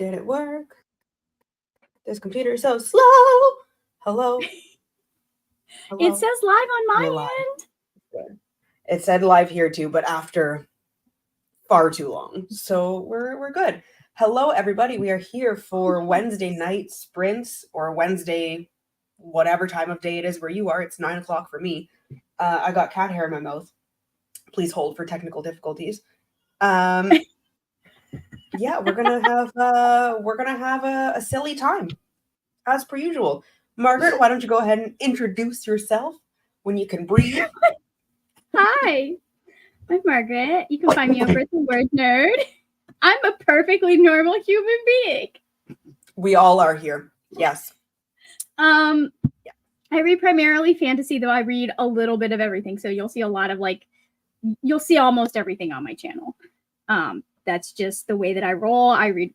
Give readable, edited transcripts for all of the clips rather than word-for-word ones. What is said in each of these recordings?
Did it work? This computer is so slow. Hello? It says live on my You're live. end. Good. It said live here too, but after far too long. So we're good. Hello, everybody. We are here for Wednesday night sprints, or Wednesday, whatever time of day it is where you are. It's 9 o'clock for me. I got cat hair in my mouth. Please hold for technical difficulties. Yeah, we're gonna have a silly time, as per usual. Margaret, why don't you go ahead and introduce yourself when you can breathe? Hi, I'm Margaret. You can find me over at the Word Nerd. I'm a perfectly normal human being. We all are here. Yes. I read primarily fantasy, though I read a little bit of everything. So you'll see a lot of you'll see almost everything on my channel. That's just the way that I roll. I read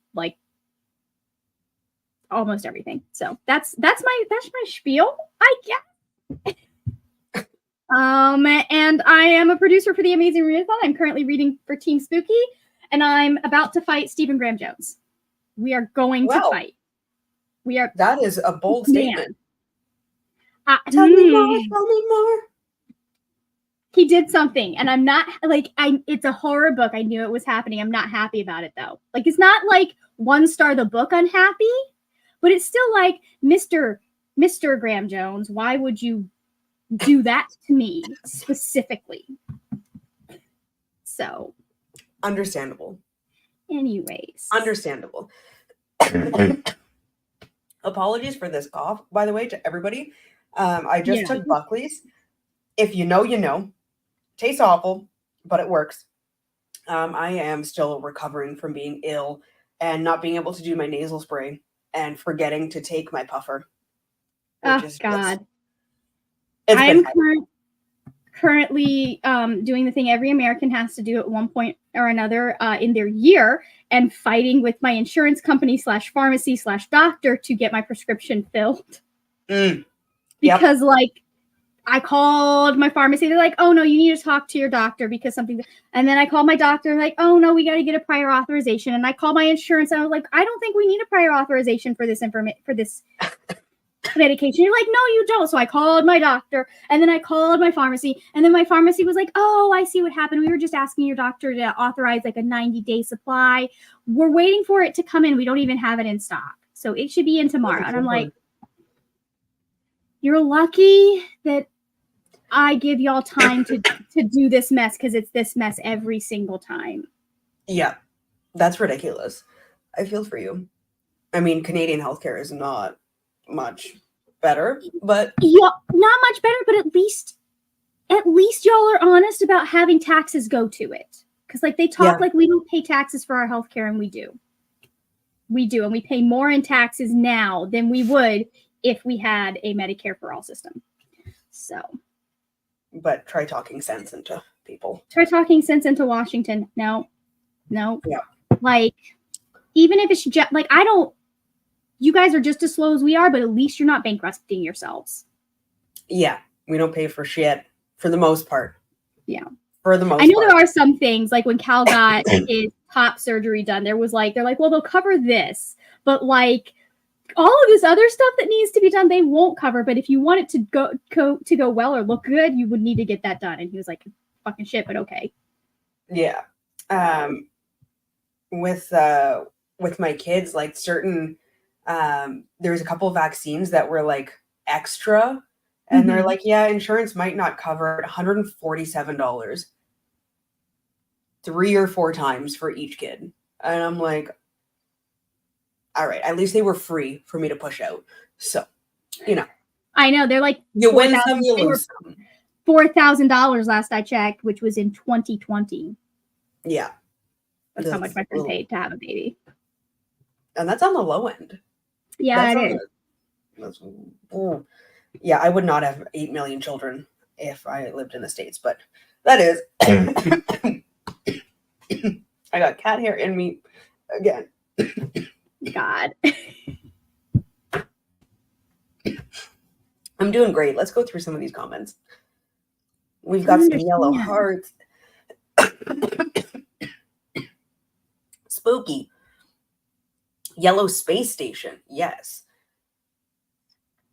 almost everything. So that's my spiel, I guess. And I am a producer for the Amazing Readathon. I'm currently reading for Team Spooky, and I'm about to fight Stephen Graham Jones. We are going to fight. That is a bold statement. Tell me more. He did something, and I'm not it's a horror book. I knew it was happening. I'm not happy about it though. It's not 1 star the book unhappy, but it's still Mr. Graham Jones, why would you do that to me specifically? So understandable. Anyways. Understandable. Apologies for this cough, by the way, to everybody. I just took Buckley's. If you know, you know. Tastes awful, but it works. I am still recovering from being ill and not being able to do my nasal spray and forgetting to take my puffer. Oh, God. I'm currently doing the thing every American has to do at one point or another in their year, and fighting with my insurance company / pharmacy / doctor to get my prescription filled. Because I called my pharmacy. They're like, oh, no, you need to talk to your doctor because something. And then I called my doctor and oh, no, we got to get a prior authorization. And I called my insurance and I was like, I don't think we need a prior authorization for this medication. You're like, no, you don't. So I called my doctor and then I called my pharmacy. And then my pharmacy was like, oh, I see what happened. We were just asking your doctor to authorize a 90-day supply. We're waiting for it to come in. We don't even have it in stock. So it should be in tomorrow. And I'm like, you're lucky that I give y'all time to do this mess, because it's this mess every single time. Yeah, that's ridiculous. I feel for you. I mean, Canadian healthcare is not much better, but yeah, not much better. But at least y'all are honest about having taxes go to it, because they talk we don't pay taxes for our healthcare, and we do, and we pay more in taxes now than we would if we had a Medicare for all system. So. But try talking sense into people. Try talking sense into Washington. No. Yeah. Even if it's just you guys are just as slow as we are, but at least you're not bankrupting yourselves. Yeah. We don't pay for shit for the most part. Yeah. For the most part. I know there are some things, when Cal got his top surgery done, there was they're like, well, they'll cover this, but all of this other stuff that needs to be done, they won't cover. But if you want it to go well or look good, you would need to get that done. And he was like, fucking shit, but okay. Yeah. With my kids, certain, there's a couple of vaccines that were extra, and they're like, yeah, insurance might not cover it. $147, 3 or 4 times for each kid. And I'm like, all right, at least they were free for me to push out. So, I know, they're you win some, you lose some. $4,000 last I checked, which was in 2020. Yeah. That's how much my friend paid to have a baby. And that's on the low end. Yeah, it is. Yeah, I would not have 8 million children if I lived in the States, but that is. I got cat hair in me again. God. I'm doing great. Let's go through some of these comments. We've got some yellow hearts. Spooky. Yellow space station. Yes.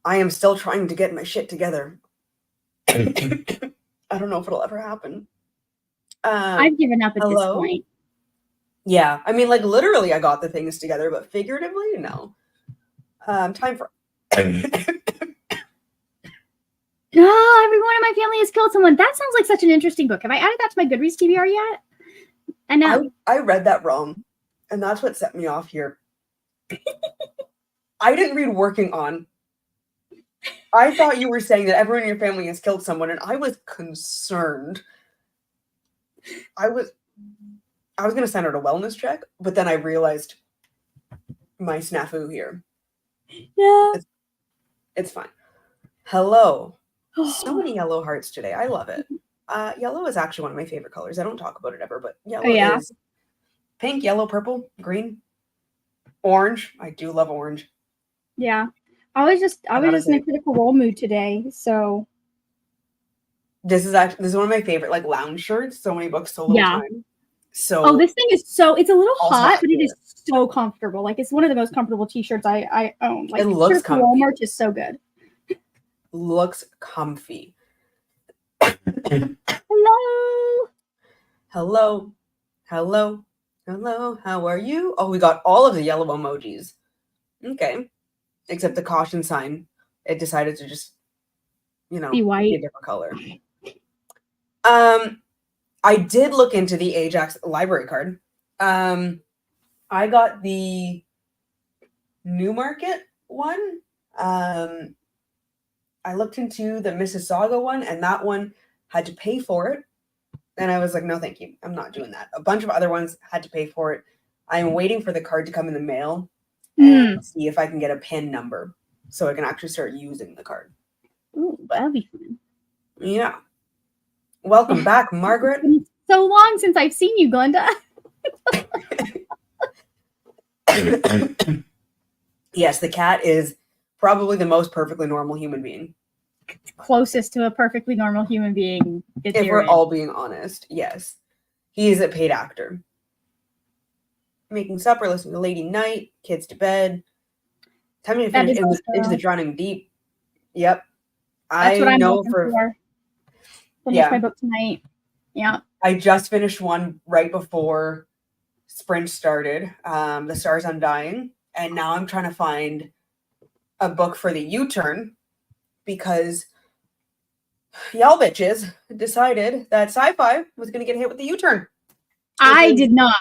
I am still trying to get my shit together. I don't know if it'll ever happen. I've given up at this Hello? point. Yeah. I mean, like, literally, I got the things together, but figuratively, no. Time for... Oh, everyone in my family has killed someone. That sounds like such an interesting book. Have I added that to my Goodreads TBR yet? I know. I read that wrong, and that's what set me off here. I didn't read Working On. I thought you were saying that everyone in your family has killed someone, and I was concerned. I was going to send out a wellness check, but then I realized my snafu here. Yeah. It's fine. Hello. So many yellow hearts today. I love it. Yellow is actually one of my favorite colors. I don't talk about it ever, but yellow is pink, yellow, purple, green, orange. I do love orange. Yeah. I was just in a critical role mood today, so this is one of my favorite like lounge shirts. So many books, so little time. So this thing is it's a little hot, but it is so comfortable. Like it's one of the most comfortable t-shirts I own. Like it looks comfy. Walmart is so good. Looks comfy. Hello. Hello. Hello. Hello. How are you? Oh, we got all of the yellow emojis. Okay. Except the caution sign. It decided to just, be white. Be a different color. I did look into the Ajax library card. I got the Newmarket one. I looked into the Mississauga one, and that one had to pay for it. And I was like, no, thank you. I'm not doing that. A bunch of other ones had to pay for it. I'm waiting for the card to come in the mail and see if I can get a PIN number so I can actually start using the card. Ooh, that'll be fun. Yeah. Welcome back, Margaret. It's been so long since I've seen you, Glenda. Yes, the cat is probably the most perfectly normal human being. Closest to a perfectly normal human being. If we're all being honest, yes. He is a paid actor. Making supper, listening to Lady Night, kids to bed. Time to finish into the Drowning Deep. Yep. That's what I'm looking for. Finish my book tonight. Yeah. I just finished one right before Sprint started, The Stars Undying. And now I'm trying to find a book for the U-turn because y'all bitches decided that sci-fi was going to get hit with the U-turn. I did not.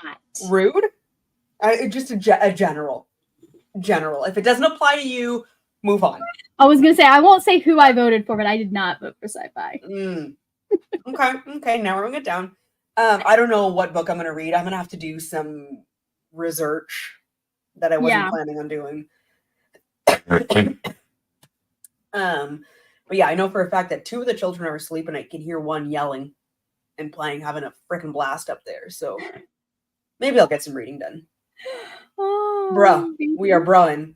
Rude. Just a general. If it doesn't apply to you, move on. I was going to say, I won't say who I voted for, but I did not vote for sci-fi. Okay, narrowing it down. I don't know what book I'm going to read. I'm going to have to do some research that I wasn't planning on doing. But yeah, I know for a fact that 2 of the children are asleep and I can hear one yelling and playing, having a freaking blast up there. So maybe I'll get some reading done. Bruh, we are bruhin.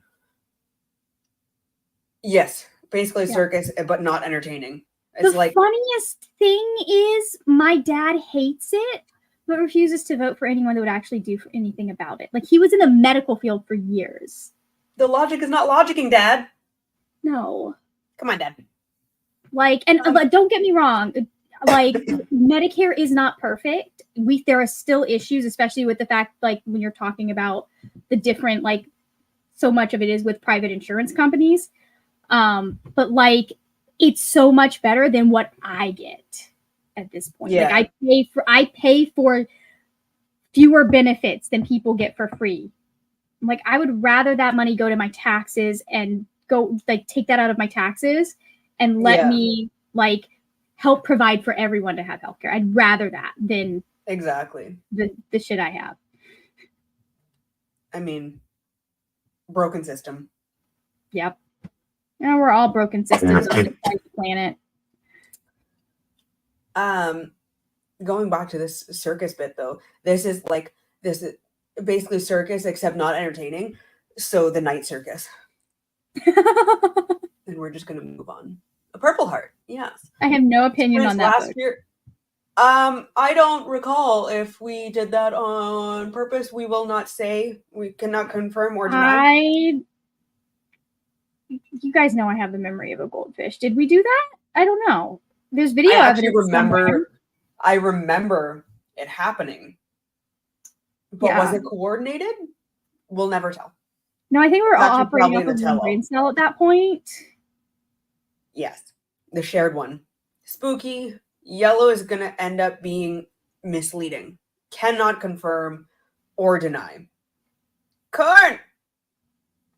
Yes, basically circus, but not entertaining. It's the funniest thing is my dad hates it, but refuses to vote for anyone that would actually do anything about it. Like he was in the medical field for years. The logic is not logicking, Dad. No. Come on, Dad. Like, and don't get me wrong. Like Medicare is not perfect. There are still issues, especially with the fact, like when you're talking about the different, like so much of it is with private insurance companies. But like, it's so much better than what I get at this point. Yeah. Like I pay for fewer benefits than people get for free. Like I would rather that money go to my taxes and go like take that out of my taxes and let me like help provide for everyone to have healthcare. I'd rather that than exactly the shit I have. I mean, broken system. Yep. Yeah, we're all broken systems on the planet. Going back to this circus bit though, this is basically circus except not entertaining. So the night circus. And we're just gonna move on. A Purple Heart, yes. I have no opinion on that. Last year, I don't recall if we did that on purpose. We will not say. We cannot confirm or deny. You guys know I have the memory of a goldfish. Did we do that? I don't know. There's video I actually evidence somewhere. I remember it happening. But was it coordinated? We'll never tell. No, I think we were all operating off of one brain cell at that point. Yes, the shared one. Spooky. Yellow is going to end up being misleading. Cannot confirm or deny. Corn!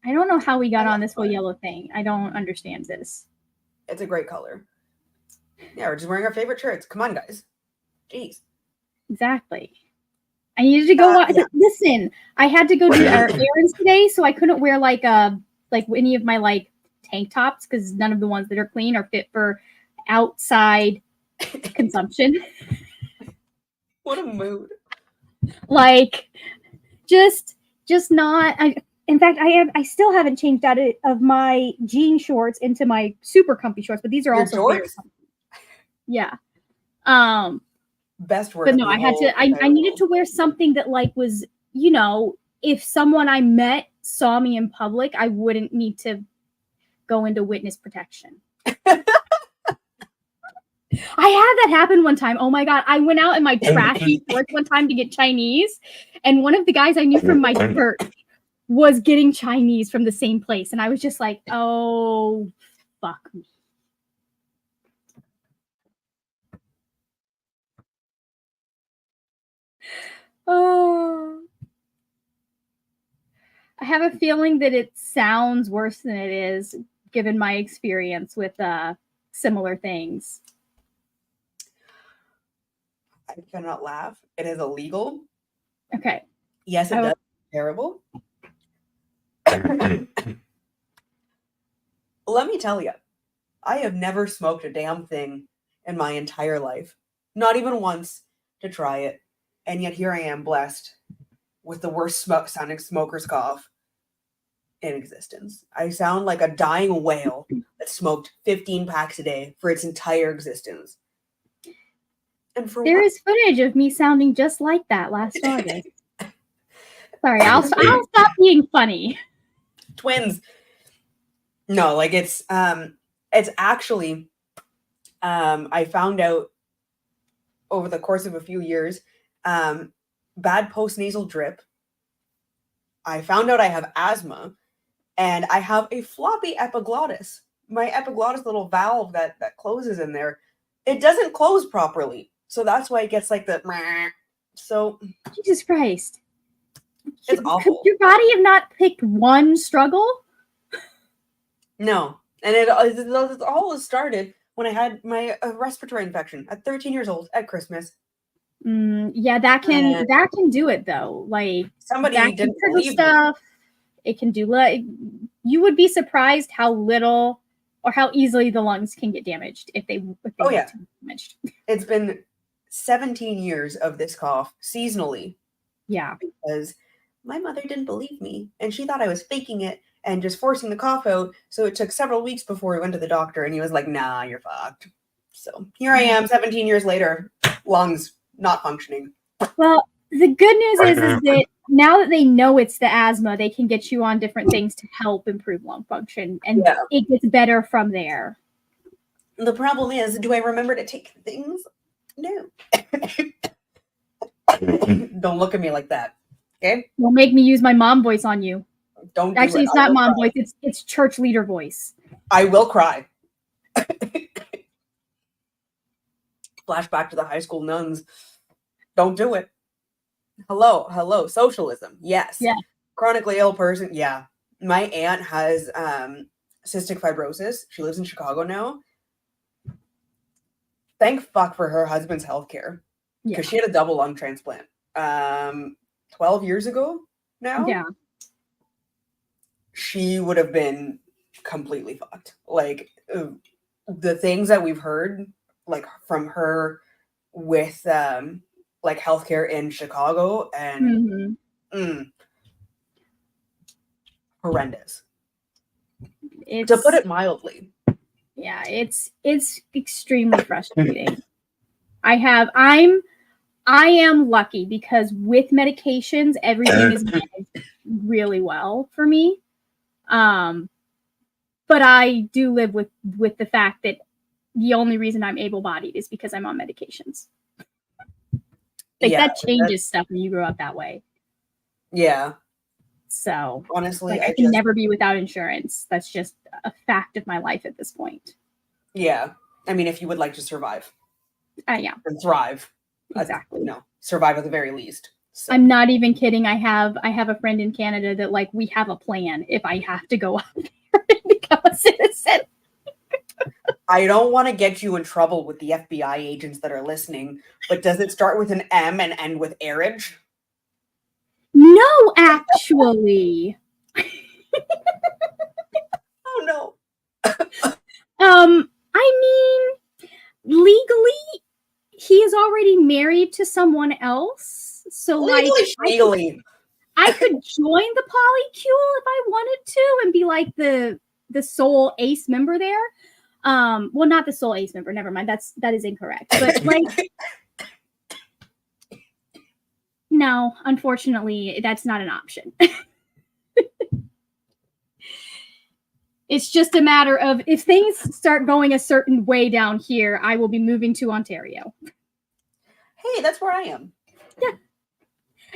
I don't know how we got on this whole yellow thing. I don't understand this. It's a great color. Yeah, we're just wearing our favorite shirts. Come on, guys. Jeez. Exactly. I needed to go watch. Yeah. Listen, I had to go do our errands today, so I couldn't wear like any of my like tank tops because none of the ones that are clean are fit for outside consumption. What a mood. Like, just not. In fact, I still haven't changed out of my jean shorts into my super comfy shorts, but these are also very comfy. Yeah. Best word. But no, I had to. I needed to wear something that like was, you know, if someone I met saw me in public, I wouldn't need to go into witness protection. I had that happen one time. Oh my God. I went out in my trashy shorts one time to get Chinese. And one of the guys I knew from my church was getting Chinese from the same place. And I was just like, oh, fuck me. Oh. I have a feeling that it sounds worse than it is, given my experience with similar things. I cannot laugh. It is illegal. Okay. Yes, it does. Terrible. Let me tell you, I have never smoked a damn thing in my entire life. Not even once to try it. And yet here I am blessed with the worst sounding smoker's cough in existence. I sound like a dying whale that smoked 15 packs a day for its entire existence. And for there is footage of me sounding just like that last August. Sorry, I'll stop being funny. Twins. No, like it's actually I found out over the course of a few years, bad postnasal drip. I found out I have asthma, and I have a floppy epiglottis. My epiglottis little valve that closes in there, it doesn't close properly. So that's why it gets like the so Jesus Christ. It's awful. Could your body have not picked one struggle? No. And it all started when I had my respiratory infection at 13 years old at Christmas. Yeah, that can do it though. Like somebody didn't believe stuff. Me. It can do you would be surprised how little or how easily the lungs can get damaged if they get damaged. It's been 17 years of this cough seasonally. Yeah. Because my mother didn't believe me and she thought I was faking it and just forcing the cough out. So it took several weeks before we went to the doctor and he was like, nah, you're fucked. So here I am 17 years later, lungs not functioning. Well, the good news is that now that they know it's the asthma, they can get you on different things to help improve lung function and it gets better from there. The problem is, do I remember to take things? No. Don't look at me like that. Okay? Don't make me use my mom voice on you. Don't actually. It's not mom voice. It's church leader voice. I will cry. Flashback to the high school nuns. Don't do it. Hello, socialism. Yes. Yeah. Chronically ill person. Yeah. My aunt has cystic fibrosis. She lives in Chicago now. Thank fuck for her husband's healthcare. Because she had a double lung transplant 12 years ago now. Yeah. She would have been completely fucked. Like the things that we've heard like from her with like healthcare in Chicago and horrendous. To put it mildly. Yeah, it's extremely frustrating. I am lucky because with medications, everything is managed really well for me. But I do live with the fact that the only reason I'm able-bodied is because I'm on medications. Like that changes stuff when you grow up that way. Yeah. So honestly, like, I can never be without insurance. That's just a fact of my life at this point. Yeah. I mean, if you would like to survive. Yeah. And thrive. Exactly. Survive at the very least. So. I'm not even kidding. I have a friend in Canada that like we have a plan if I have to go out there and become a citizen. I don't want to get you in trouble with the FBI agents that are listening, but does it start with an M and end with Arridge? No, actually. Oh no. I mean, legally, he is already married to someone else. So legally, I could join the polycule if I wanted to and be like the sole ace member there. Well, not the sole ace member. Never mind. That is incorrect. But like, no, unfortunately, that's not an option. It's just a matter of if things start going a certain way down here, I will be moving to Ontario. Hey, that's where I am.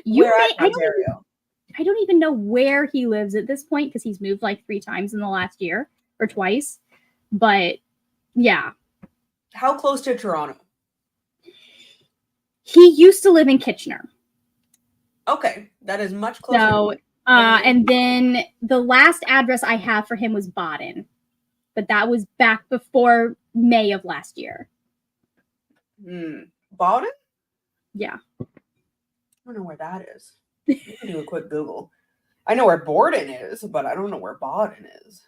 Yeah. Ontario? I don't even know where he lives at this point because he's moved like 3 times in the last year or twice. But yeah. How close to Toronto? He used to live in Kitchener. Okay, that is much closer. So, and then the last address I have for him was Baden, but that was back before May of last year. Baden? Yeah. I don't know where that is. You can do a quick Google. I know where Borden is, but I don't know where Baden is.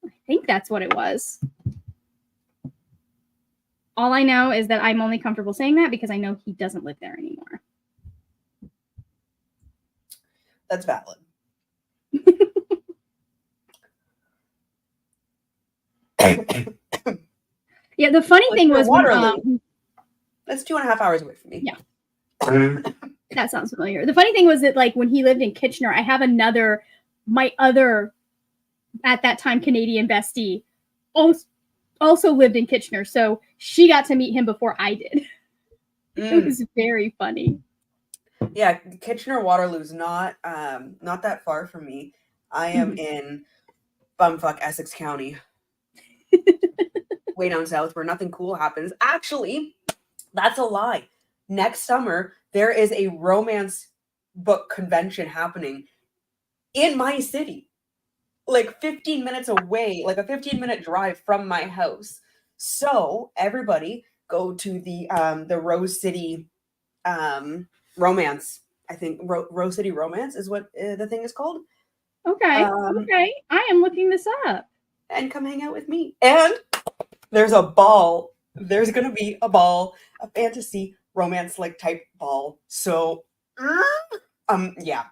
I think that's what it was. All I know is that I'm only comfortable saying that because I know he doesn't live there anymore. That's valid. Yeah, the funny thing was when, that's 2.5 hours away from me. Yeah. That sounds familiar. The funny thing was that like when he lived in Kitchener, I have my other at that time Canadian bestie also lived in Kitchener. So she got to meet him before I did. It was very funny. Yeah, Kitchener-Waterloo's not that far from me. I am in bumfuck Essex County. Way down south where nothing cool happens. Actually, that's a lie. Next summer, there is a romance book convention happening in my city. Like 15 minutes away, like a 15-minute drive from my house. So everybody go to the Rose City romance. I think Rose City Romance is what the thing is called. Okay. Okay. I am looking this up. And come hang out with me. And there's a ball. There's going to be a ball, a fantasy romance like type ball. So, yeah.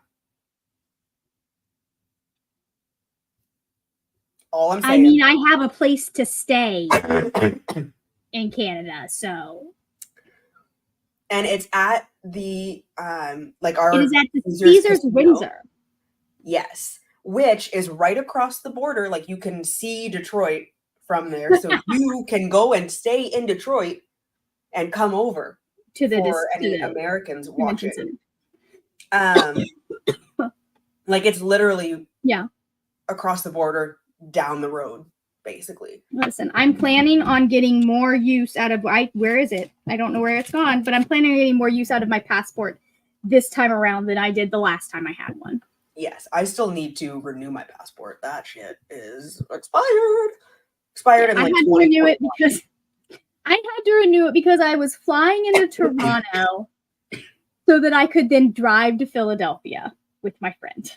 All I'm saying. I mean, I have a place to stay in Canada, so. And it's at the It is at the Caesars Windsor. Yes, which is right across the border. Like you can see Detroit from there, so you can go and stay in Detroit and come over to any Americans watching. Like it's literally across the border, down the road, basically. Listen, I'm planning on getting more use out of where is it? I don't know where it's gone, but I'm planning on getting more use out of my passport this time around than I did the last time I had one. Yes, I still need to renew my passport. That shit is expired. In like 2021. I had to renew it because I was flying into Toronto so that I could then drive to Philadelphia with my friend.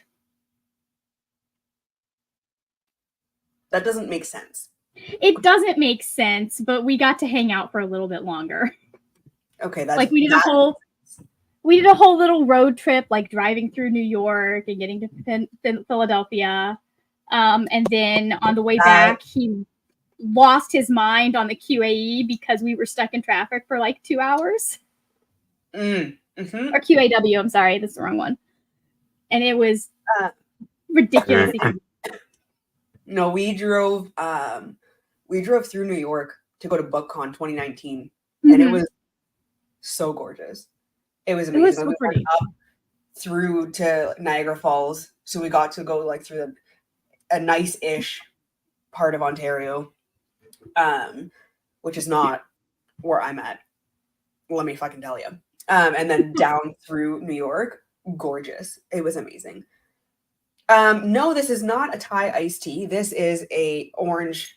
That doesn't make sense. It doesn't make sense, but we got to hang out for a little bit longer. Okay, that's like we did a whole little road trip, like driving through New York and getting to Philadelphia. And then on the way back, lost his mind on the QAE because we were stuck in traffic for like 2 hours. Mm-hmm. Or QAW, I'm sorry, that's the wrong one. And it was ridiculous. No, we drove through New York to go to BookCon 2019, and it was so gorgeous. It was amazing. It was so we pretty. went up through to Niagara Falls, so we got to go like through a nice-ish part of Ontario, which is not where I'm at. Let me fucking tell you. And then down through New York, gorgeous. It was amazing. No, this is not a Thai iced tea. This is a orange.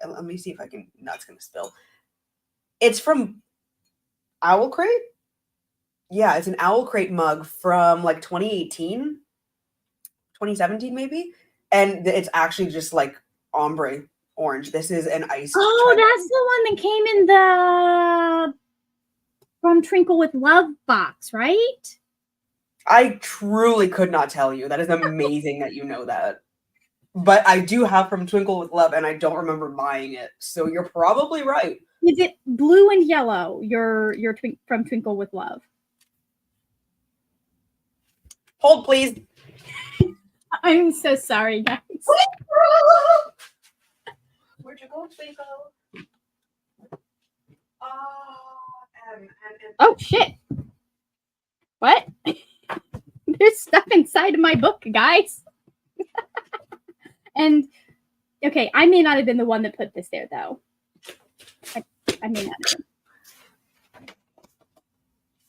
Let me see if I can. No, it's gonna spill. It's from Owl Crate. Yeah, it's an Owl Crate mug from like 2018, 2017 maybe, and it's actually just like ombre orange. This is an iced. Oh, that's the one that came in the From Twinkle with Love box, right? I truly could not tell you. That is amazing that you know that. But I do have From Twinkle with Love, and I don't remember buying it. So you're probably right. Is it blue and yellow? Your From Twinkle with Love. Hold, please. I'm so sorry, guys. Where'd you go, Twinkle? Oh shit! What? There's stuff inside of my book, guys. And okay, I may not have been the one that put this there, though. I may not have been.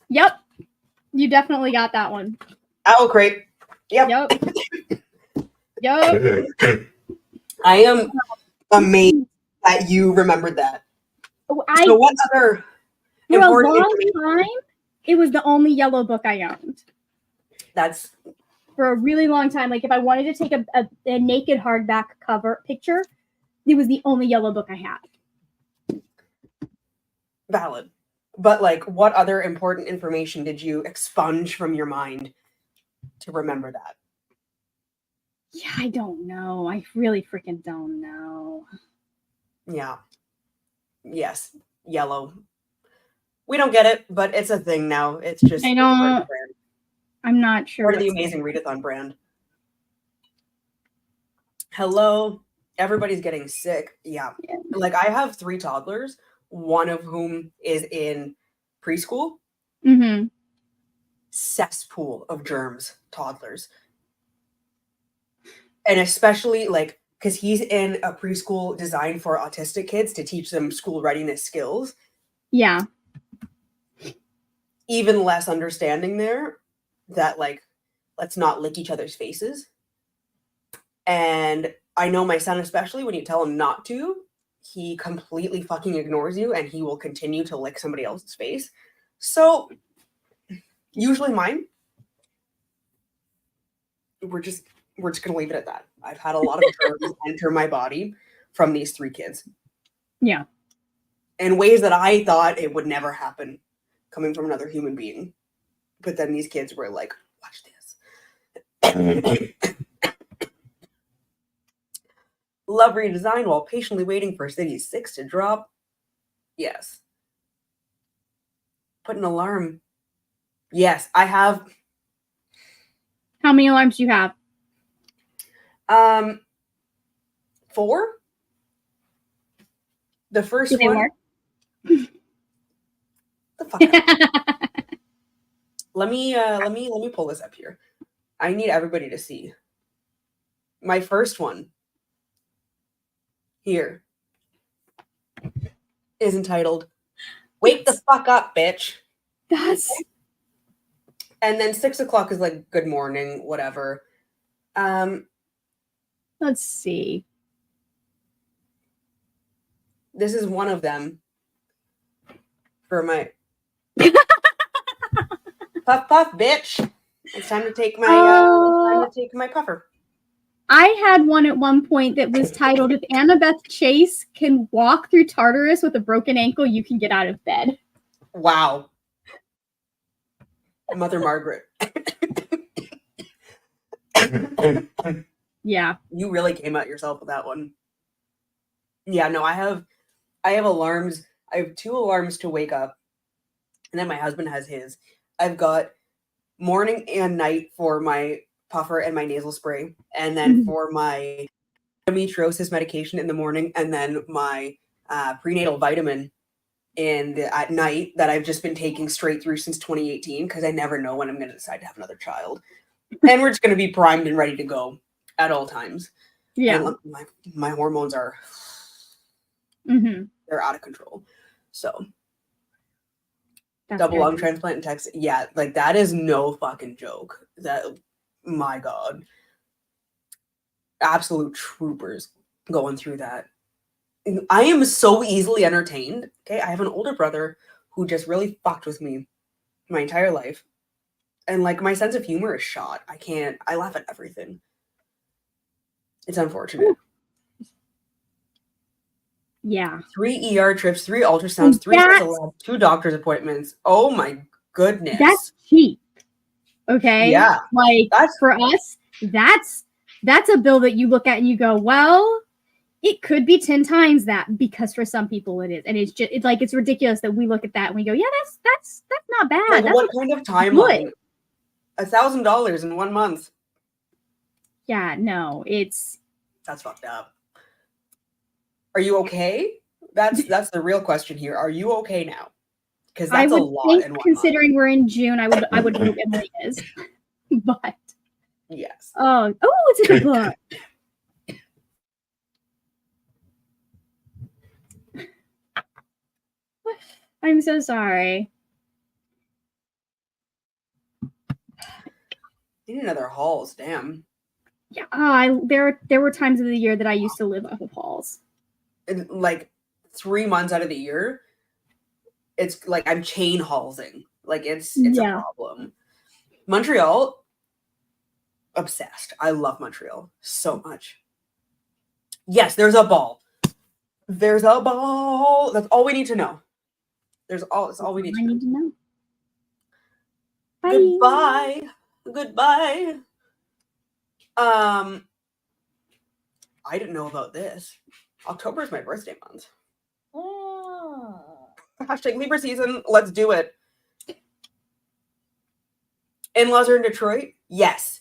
Yep, you definitely got that one. Owl Crate. Yep. Yep. I am amazed that you remembered that. So what other for a long time, it was the only yellow book I owned. That's for a really long time. Like if I wanted to take a naked hardback cover picture, it was the only yellow book I had. Valid. But like, what other important information did you expunge from your mind to remember that? Yeah, I don't know. I really freaking don't know. Yeah. Yes. Yellow. We don't get it, but it's a thing now. It's just I don't. I'm not sure. Part of the amazing Readathon brand. Hello. Everybody's getting sick. Yeah. Like I have 3 toddlers, one of whom is in preschool. Mm-hmm. Cesspool of germs, toddlers. And especially like, because he's in a preschool designed for autistic kids to teach them school readiness skills. Yeah. Even less understanding there that like, let's not lick each other's faces. And I know my son, especially when you tell him not to, he completely fucking ignores you and he will continue to lick somebody else's face. So usually mine, we're just gonna leave it at that. I've had a lot of germs enter my body from these 3 kids. Yeah. In ways that I thought it would never happen coming from another human being. But then these kids were like, watch this. Love redesign while patiently waiting for City 6 to drop. Yes. Put an alarm. Yes, I have. How many alarms do you have? 4. The first Do they one. work? The fuck out. Let me pull this up here. I need everybody to see. My first one here is entitled "Wake the fuck up, bitch." That's. And then 6 o'clock is like good morning, whatever. Let's see. This is one of them for my puff puff, bitch. It's time to take my puffer. I had one at one point that was titled, "If Annabeth Chase can walk through Tartarus with a broken ankle, you can get out of bed." Wow. Mother Margaret. Yeah. You really came at yourself with that one. Yeah, no, I have alarms. I have 2 alarms to wake up, and then my husband has his. I've got morning and night for my puffer and my nasal spray, and then Mhm. for my endometriosis medication in the morning, and then my prenatal vitamin at night that I've just been taking straight through since 2018 because I never know when I'm going to decide to have another child, and we're just going to be primed and ready to go at all times. Yeah. And my hormones are Hmm. they're out of control. So That's double very lung nice. transplant in Texas, yeah, like that is no fucking joke. That, my God, absolute troopers going through that. I am so easily entertained. Okay, I have an older brother who just really fucked with me my entire life, and like my sense of humor is shot. I laugh at everything. It's unfortunate. Yeah. 3 ER trips, 3 ultrasounds, And 3 sets of labs, 2 doctor's appointments. Oh my that's goodness. cheap. Okay. Yeah, Like that's for us, that's a bill that you look at and you go, well, it could be 10 times that, because for some people it is. And it's ridiculous that we look at that and we go, yeah, that's not bad. like, That's what kind of good. timeline? $1,000 in 1 month. Yeah, no, That's fucked up. Are you okay? That's the real question here. Are you okay now? Because I that's a would lot think, in 1 month. considering we're in June, I would hope Emily is. But Yes. oh, it's a good book. I'm so sorry. Need another Halls, damn. Yeah, there were times of the year that I used to live off of halls. Like 3 months out of the year, it's like I'm chain hallsing. Like it's a problem. Montreal, obsessed. I love Montreal so much. Yes, there's a ball. There's a ball. That's all we need to know. That's all we need to know. Bye. Goodbye. Goodbye. I didn't know about this. October is my birthday month. Hashtag Libra season. Let's do it. In-laws are in Detroit? Yes.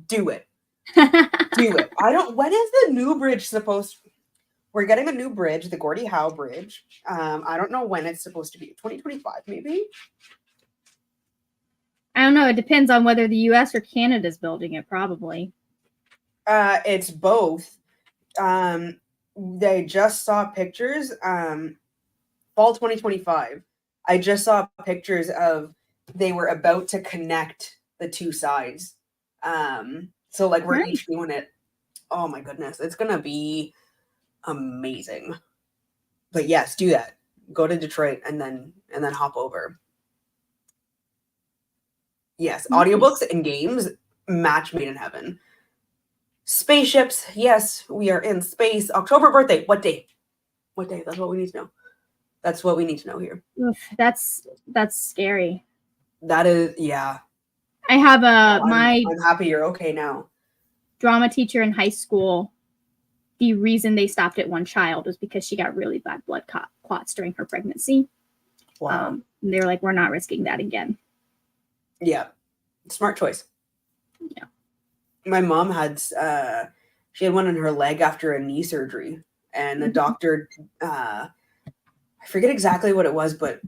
Do it. Do it. When is the new bridge supposed to... We're getting a new bridge, the Gordie Howe Bridge. I don't know when it's supposed to be. 2025, maybe? I don't know. It depends on whether the U.S. or Canada's building it, probably. It's both. They just saw pictures. Fall 2025. I just saw pictures of they were about to connect the two sides. So like we're each doing it. Oh my goodness, it's gonna be amazing. But yes, do that. Go to Detroit and then hop over. Yes, audiobooks and games, match made in heaven. Spaceships, yes, we are in space. October birthday, what day? What day? That's what we need to know. That's what we need to know here. Oof, that's scary. That is, yeah. I have I'm happy you're okay now. Drama teacher in high school. The reason they stopped at one child was because she got really bad blood clots during her pregnancy. Wow. And they were like, we're not risking that again. Yeah. Smart choice. Yeah. My mom had, she had one in her leg after a knee surgery. And the doctor, I forget exactly what it was, but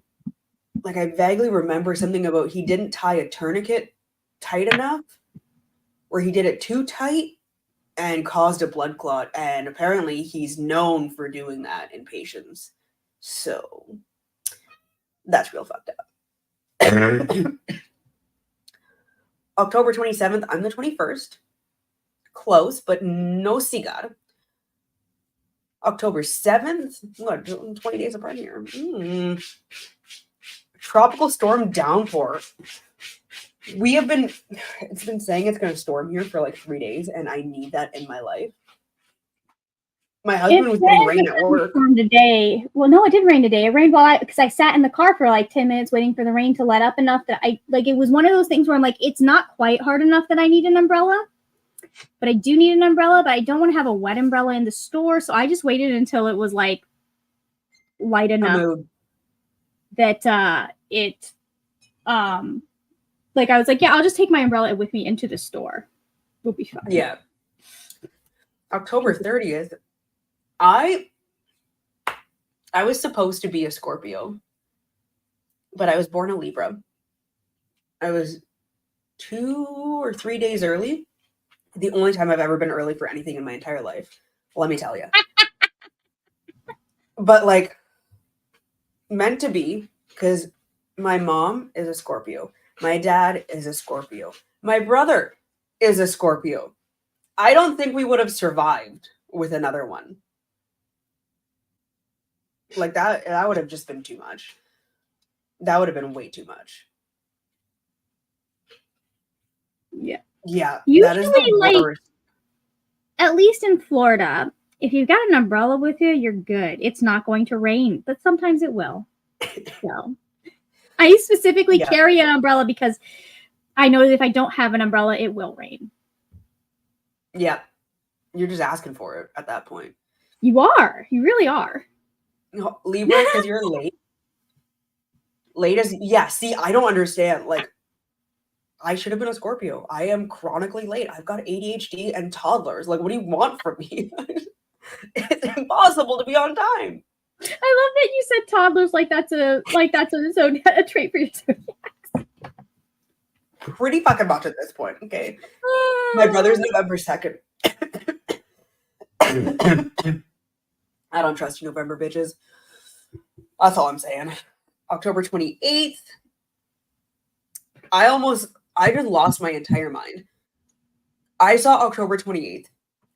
like I vaguely remember something about he didn't tie a tourniquet tight enough, or he did it too tight and caused a blood clot. And apparently he's known for doing that in patients. So that's real fucked up. October 27th, I'm the 21st. Close, but no cigar. October 7th, what, 20 days apart here. Tropical storm downpour. It's been saying it's going to storm here for like 3 days, and I need that in my life. My husband was getting rain at work. Storm today. Well, no, it did rain today. It rained because I sat in the car for like 10 minutes waiting for the rain to let up enough that it was one of those things where I'm like, it's not quite hard enough that I need an umbrella. but I do need an umbrella, but I don't want to have a wet umbrella in the store. So I just waited until it was like light enough that it like I was like, yeah, I'll just take my umbrella with me into the store. We'll be fine. Yeah. October 30th. I was supposed to be a Scorpio, but I was born a Libra. I was 2 or 3 days early. The only time I've ever been early for anything in my entire life. Let me tell you. But like, meant to be, because my mom is a Scorpio. My dad is a Scorpio. My brother is a Scorpio. I don't think we would have survived with another one. Like that would have just been too much. That would have been way too much. Yeah. Yeah. Usually, that is the worst. At least in Florida, if you've got an umbrella with you, you're good. It's not going to rain, but sometimes it will. So I specifically carry an umbrella because I know that if I don't have an umbrella, it will rain. Yeah. You're just asking for it at that point. You are. You really are. No, Libra, because you're late. Late as, yeah, see, I don't understand. Like, I should have been a Scorpio. I am chronically late. I've got ADHD and toddlers. Like, what do you want from me? It's impossible to be on time. I love that you said toddlers like that's a trait for your zodiac. Pretty fucking much at this point. Okay. My brother's November 2nd. I don't trust you, November bitches. That's all I'm saying. October 28th. I just lost my entire mind. I saw October 28th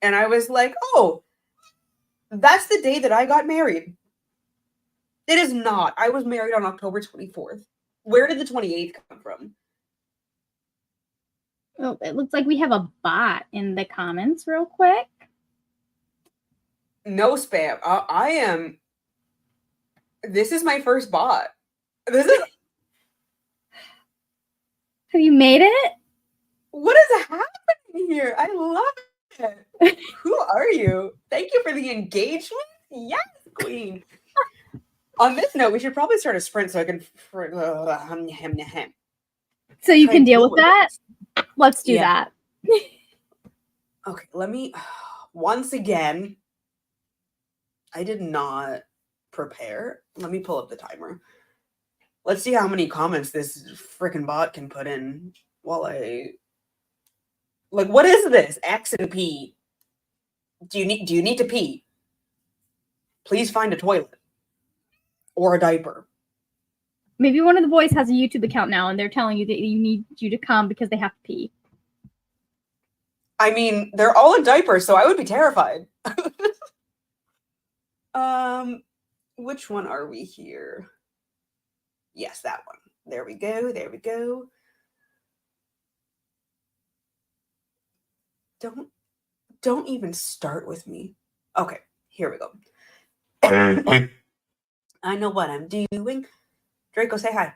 and I was like, oh, that's the day that I got married. It is not. I was married on October 24th. Where did the 28th come from? Oh, it looks like we have a bot in the comments real quick. No spam. I am. This is my first bot. Have you made it? What is happening here? I love it. Who are you? Thank you for the engagement. Yes, queen. On this note, we should probably start a sprint so I can. So you can deal with that? Let's do that. Okay, let me. Once again, I did not prepare. Let me pull up the timer. Let's see how many comments this freaking bot can put in while I. Like, what is this? X and P. Do you need to pee? Please find a toilet or a diaper. Maybe one of the boys has a YouTube account now and they're telling you that you need you to come because they have to pee. I mean, they're all in diapers, so I would be terrified. Which one are we here? Yes, that one. There we go. There we go. Don't even start with me. Okay, here we go. I know what I'm doing. Draco, say hi.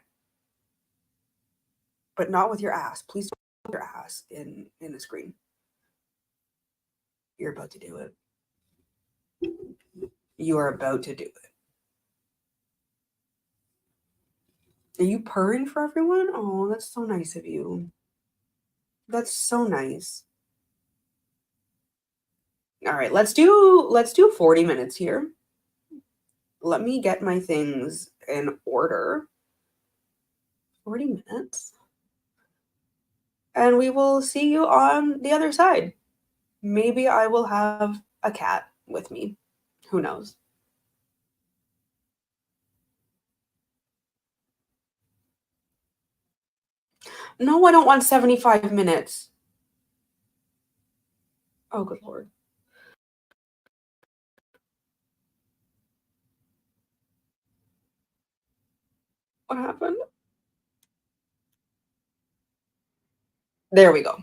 But not with your ass. Please don't put your ass in the screen. You're about to do it. You are about to do it. Are you purring for everyone? Oh, that's so nice of you. That's so nice. All right, let's do 40 minutes here. Let me get my things in order. 40 minutes. And we will see you on the other side. Maybe I will have a cat with me. Who knows? No, I don't want 75 minutes. Oh, good Lord. What happened? There we go.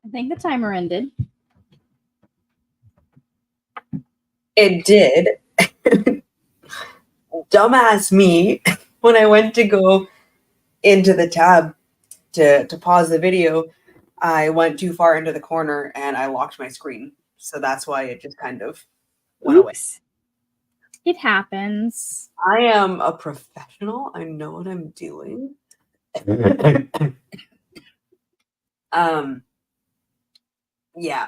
I think the timer ended. It did. Dumbass me, when I went to go into the tab to pause the video, I went too far into the corner and I locked my screen. So that's why it just kind of went away. Oops. It happens. I am a professional. I know what I'm doing. Yeah.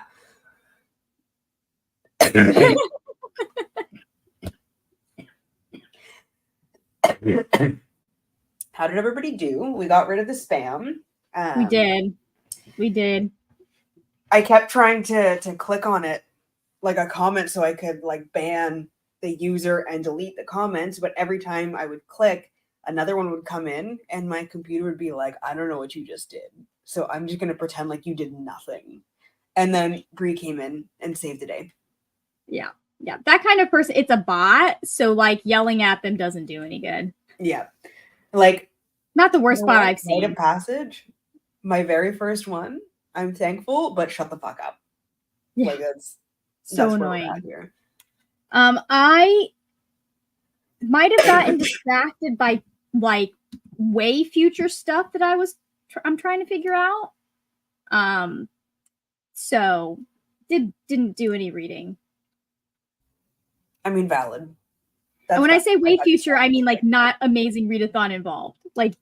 How did everybody do? We got rid of the spam. We did. I kept trying to click on it like a comment so I could like ban the user and delete the comments, but every time I would click, another one would come in and my computer would be like, I don't know what you just did. So I'm just gonna pretend like you did nothing. And then Bree came in and saved the day. Yeah. Yeah. That kind of person, it's a bot. So like yelling at them doesn't do any good. Yeah. Like not the worst bot I've seen. Rite of Passage, my very first one. I'm thankful, but shut the fuck up. Yeah. Like that's so annoying. Here. I might have gotten distracted by like way future stuff that I'm trying to figure out. So didn't do any reading. I mean, valid. And when I say way future, I mean like not amazing readathon involved. Like,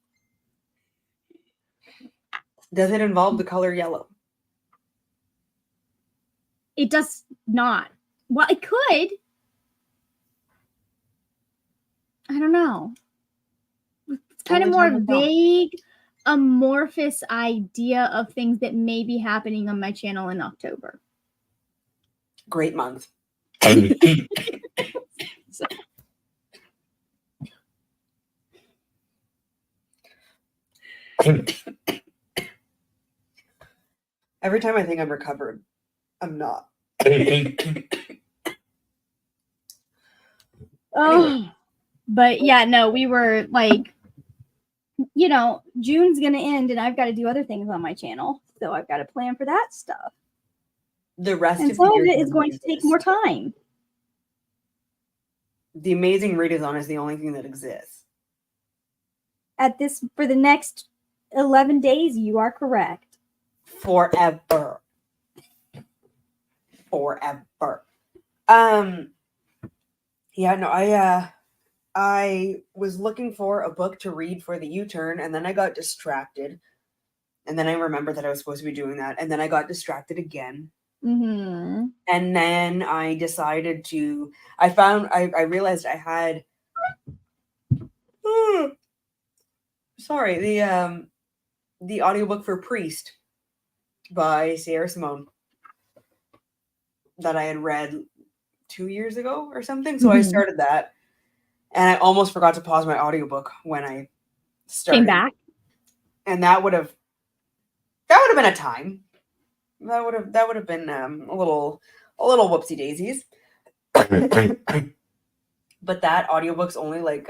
does it involve the color yellow? It does not. Well, it could. I don't know. It's kind of more vague, amorphous idea of things that may be happening on my channel in October. Great month. So. Every time I think I'm recovered, I'm not. Oh, but yeah, no, we were like, you know, June's gonna end, and I've got to do other things on my channel, so I've got to plan for that stuff. The rest and of some the year of it is going to take more time. The amazing readathon is the only thing that exists. For the next 11 days, you are correct. Forever. Yeah, no, I was looking for a book to read for the U-turn, and then I got distracted. And then I remembered that I was supposed to be doing that, and then I got distracted again. Mm-hmm. And then I decided to. I realized I had. Sorry, the audiobook for Priest by Sierra Simone that I had read 2 years ago or something. So I started that, and I almost forgot to pause my audiobook when I started. Came back, and that would have been a time. That would have been a little whoopsie daisies. But that audiobook's only like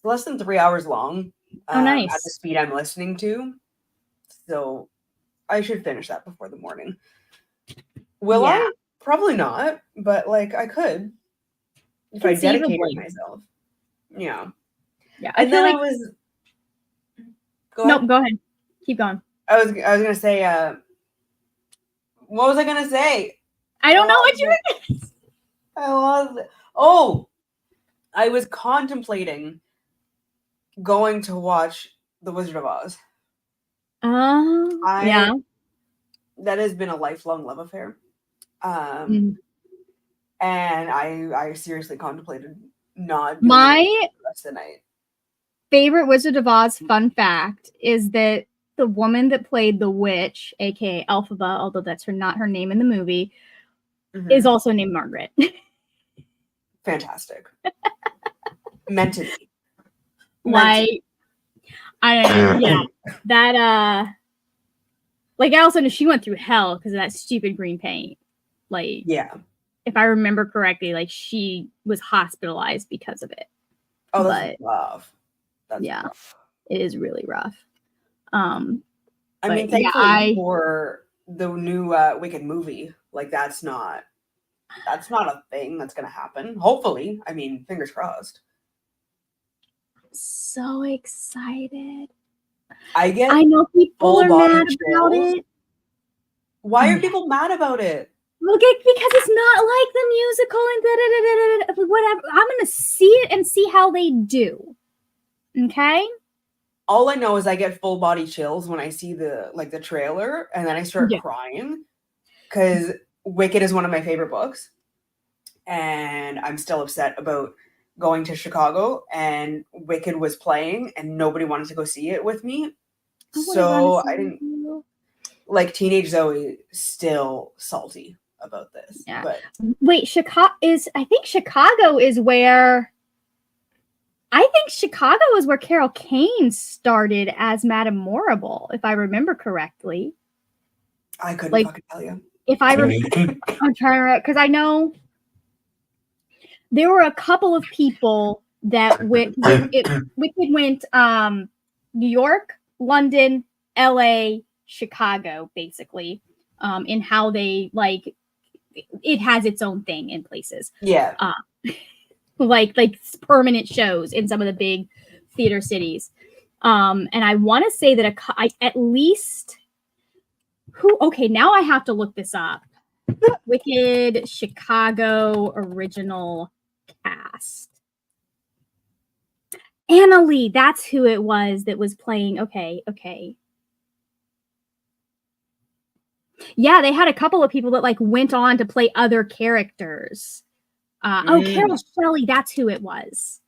less than 3 hours long. Oh, nice. At the speed I'm listening to. So I should finish that before the morning. Will I? Probably not, but like I could if I dedicated myself. Yeah. Yeah. And then I was. Nope, go ahead. Keep going. I was gonna say. What was I gonna say? I don't know what you were gonna say. I lost it. Oh, I was contemplating going to watch The Wizard of Oz. Yeah. That has been a lifelong love affair. And I seriously contemplated not doing it the rest of the night. Favorite Wizard of Oz fun fact is that the woman that played the witch, aka Elphaba, although that's not her name in the movie, is also named Margaret. Fantastic. Meant to be. Like, I don't know. Yeah. That like I also know she went through hell because of that stupid green paint. Like, yeah. If I remember correctly, like she was hospitalized because of it. Oh, that's rough. That's rough. It is really rough. I mean, thankfully for the new Wicked movie, like that's not a thing that's gonna happen. Hopefully, I mean, fingers crossed. So excited. I know people are full-body mad about chills. it. Why are people mad about it? Look, because it's not like the musical and whatever. I'm gonna see it and see how they do. Okay. All I know is I get full body chills when I see the trailer, and then I start crying because Wicked is one of my favorite books, and I'm still upset about going to Chicago and Wicked was playing and nobody wanted to go see it with me. So I didn't like teenage Zoe still salty about this. Yeah. But wait, I think Chicago is where Carol Kane started as Madame Morrible, if I remember correctly. I couldn't fucking tell you. If I'm trying to, because I know there were a couple of people that Wicked went New York, London, LA, Chicago, basically, in how they like it has its own thing in places. Yeah. Like permanent shows in some of the big theater cities. And I want to say that at least okay, now I have to look this up. Wicked Chicago original cast. Anna Lee, that's who it was that was playing. Okay. Yeah, they had a couple of people that like went on to play other characters. Carol Shelley, that's who it was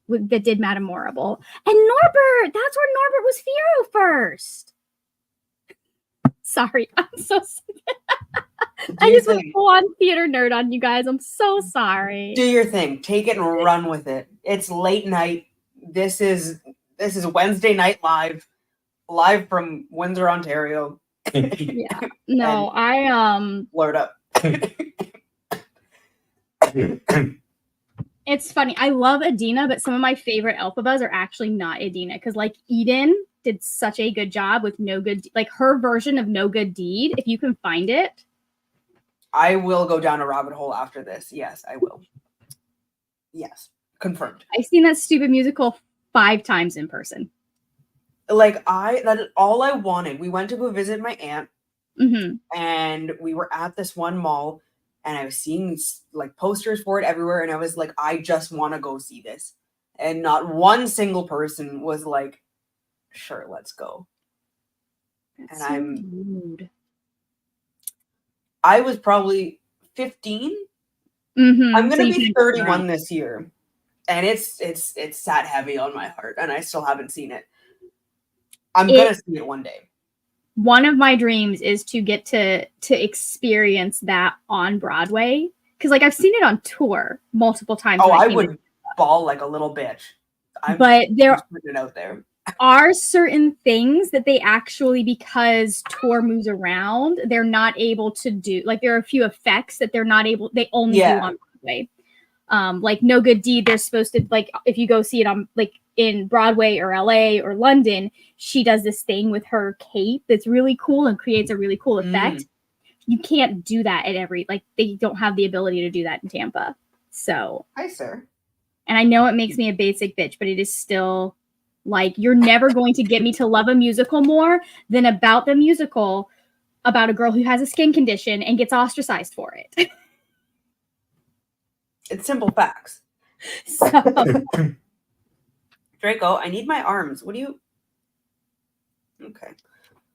that did Madame Morrible. And Norbert, that's where Norbert was Firo first. Sorry, I'm so sorry. I just went full on theater nerd on you guys. I'm so sorry. Do your thing. Take it and run with it. It's late night. This is Wednesday Night Live from Windsor, Ontario. Yeah. No, I blurred up. It's funny. I love Adina, but some of my favorite Elphabas are actually not Adina because like Eden did such a good job with No Good, like her version of No Good Deed. If you can find it, I will go down a rabbit hole after this. Yes, I will. Yes, confirmed. I've seen that stupid musical 5 times in person. Like that is all I wanted. We went to go visit my aunt, and we were at this one mall. And I was seeing like posters for it everywhere. And I was like, I just want to go see this. And not one single person was like, sure, let's go. That's and so rude. I was probably 15. I'm going to be 31 this year. And it's sat heavy on my heart. And I still haven't seen it. I'm going to see it one day. One of my dreams is to get to experience that on Broadway. Because like I've seen it on tour multiple times. Oh, I would bawl like a little bitch. But there out there are certain things that they actually, because tour moves around, they're not able to do. Like there are a few effects that they only do on Broadway. Like No Good Deed, they're supposed to, like, if you go see it on like in Broadway or LA or London, she does this thing with her cape that's really cool and creates a really cool effect. You can't do that at they don't have the ability to do that in Tampa. So hi, sir. And I know it makes me a basic bitch, but it is still like, you're never going to get me to love a musical more than about the musical about a girl who has a skin condition and gets ostracized for it. It's simple facts. So Draco, I need my arms. What do you? Okay.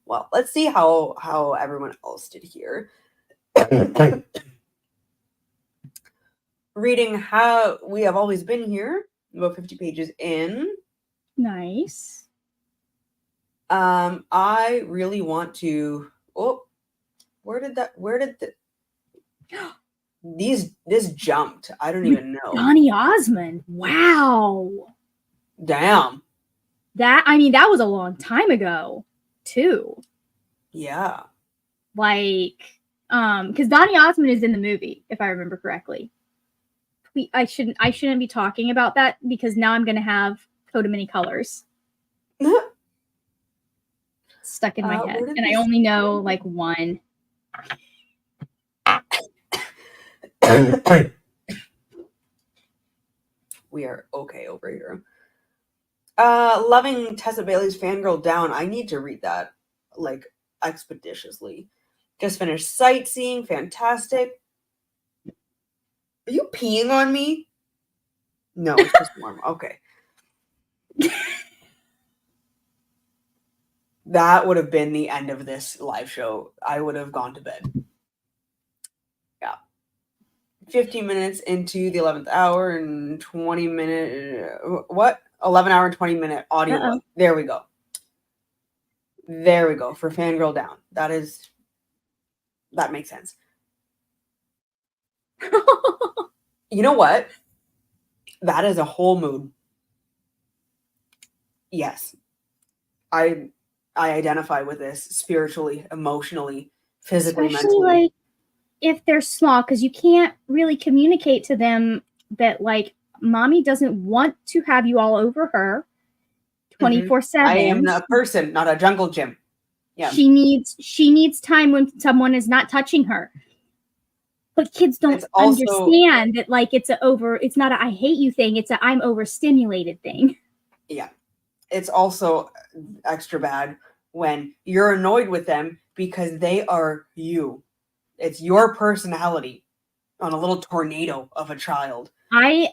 Well, let's see how everyone else did here. Reading How We Have Always Been Here, about 50 pages in. Nice. I really want to. Oh, where did this jumped? I don't even know. Donny Osmond. Wow. Damn. That was a long time ago, too. Yeah. Like, because Donny Osmond is in the movie, if I remember correctly. I shouldn't be talking about that because now I'm gonna have Coat of Many Colors. stuck in my head, where did and I this only know go? like one. We are okay over here. Loving Tessa Bailey's Fangirl Down. I need to read that like expeditiously. Just finished Sightseeing. Fantastic. Are you peeing on me? No, it's just warm. Okay. That would have been the end of this live show. I would have gone to bed. Yeah. 15 minutes into the 11th hour and 20 minute. What? 11 hour and 20 minute audio. Uh-oh. There we go. There we go for Fangirl Down. That makes sense. You know what? That is a whole mood. Yes. I identify with this spiritually, emotionally, physically, Especially mentally. like if they're small, because you can't really communicate to them that like mommy doesn't want to have you all over her 24/7. I am a person, not a jungle gym. Yeah. She needs time when someone is not touching her. But kids don't understand that like it's not a I hate you thing, it's a I'm overstimulated thing. Yeah. It's also extra bad when you're annoyed with them because they are you. It's your personality on a little tornado of a child. I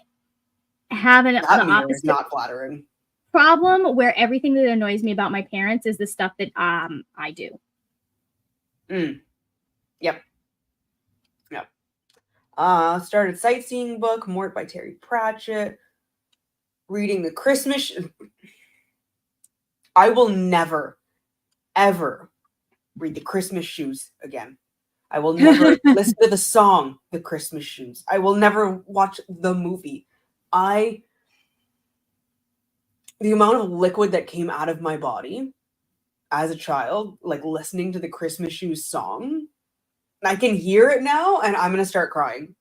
have the opposite is not flattering problem where everything that annoys me about my parents is the stuff that I do. Yep. Started Sightseeing book, Mort by Terry Pratchett. Reading the Christmas. I will never, ever read the Christmas Shoes again. I will never listen to the song, The Christmas Shoes. I will never watch the movie. The amount of liquid that came out of my body as a child, like listening to the Christmas Shoes song, I can hear it now and I'm going to start crying.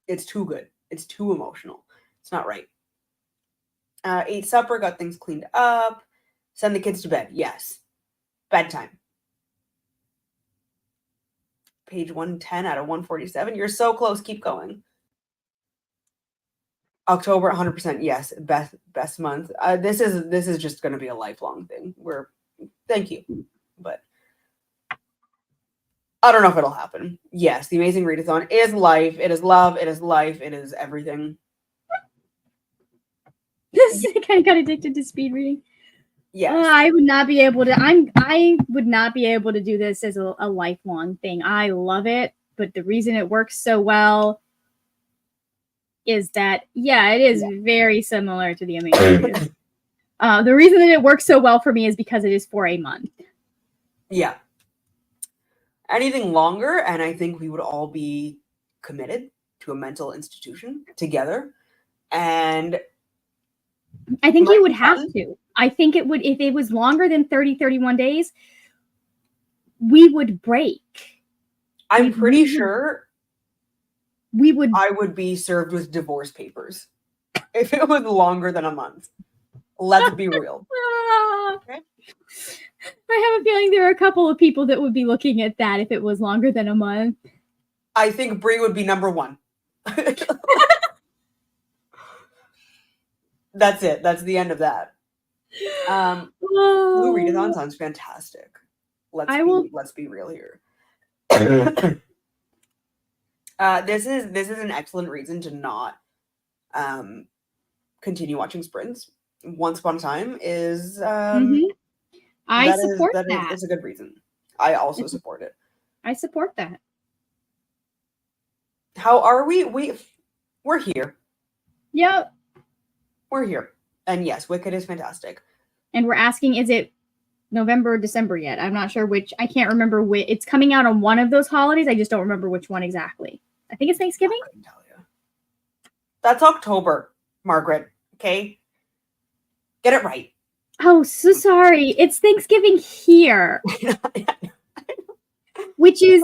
It's too good. It's too emotional. It's not right. Ate supper, got things cleaned up. Send the kids to bed. Yes. Bedtime. Page 110 out of 147. You're so close. Keep going. October, 100%. Yes. Best month. This is just going to be a lifelong thing. Thank you. But I don't know if it'll happen. Yes. The Amazing Readathon is life. It is love. It is life. It is everything. I kind of got addicted to speed reading. Yes. I would not be able to. I would not be able to do this as a lifelong thing. I love it, but the reason it works so well is that it is very similar to the Amazing Readathon. The reason that it works so well for me is because it is for a month. Yeah. Anything longer, and I think we would all be committed to a mental institution together. And I think you would have to. I think it would, if it was longer than 30, 31 days, we would break. I'm pretty sure I would be served with divorce papers if it was longer than a month. Let's be real. Okay. I have a feeling there are a couple of people that would be looking at that if it was longer than a month. I think Brie would be number one. That's it. That's the end of that. Blue Readathon sounds fantastic. Let's be real here. This is an excellent reason to not continue watching sprints. Once Upon a Time is I support that. It's a good reason. I also support it. I support that. How are we? We're here. Yep. We're here. And yes, Wicked is fantastic. And we're asking, is it November or December yet? I'm not sure which. I can't remember which. It's coming out on one of those holidays. I just don't remember which one exactly. I think it's Thanksgiving. I couldn't tell you. That's October, Margaret. Okay? Get it right. Oh, so sorry. It's Thanksgiving here. Which is...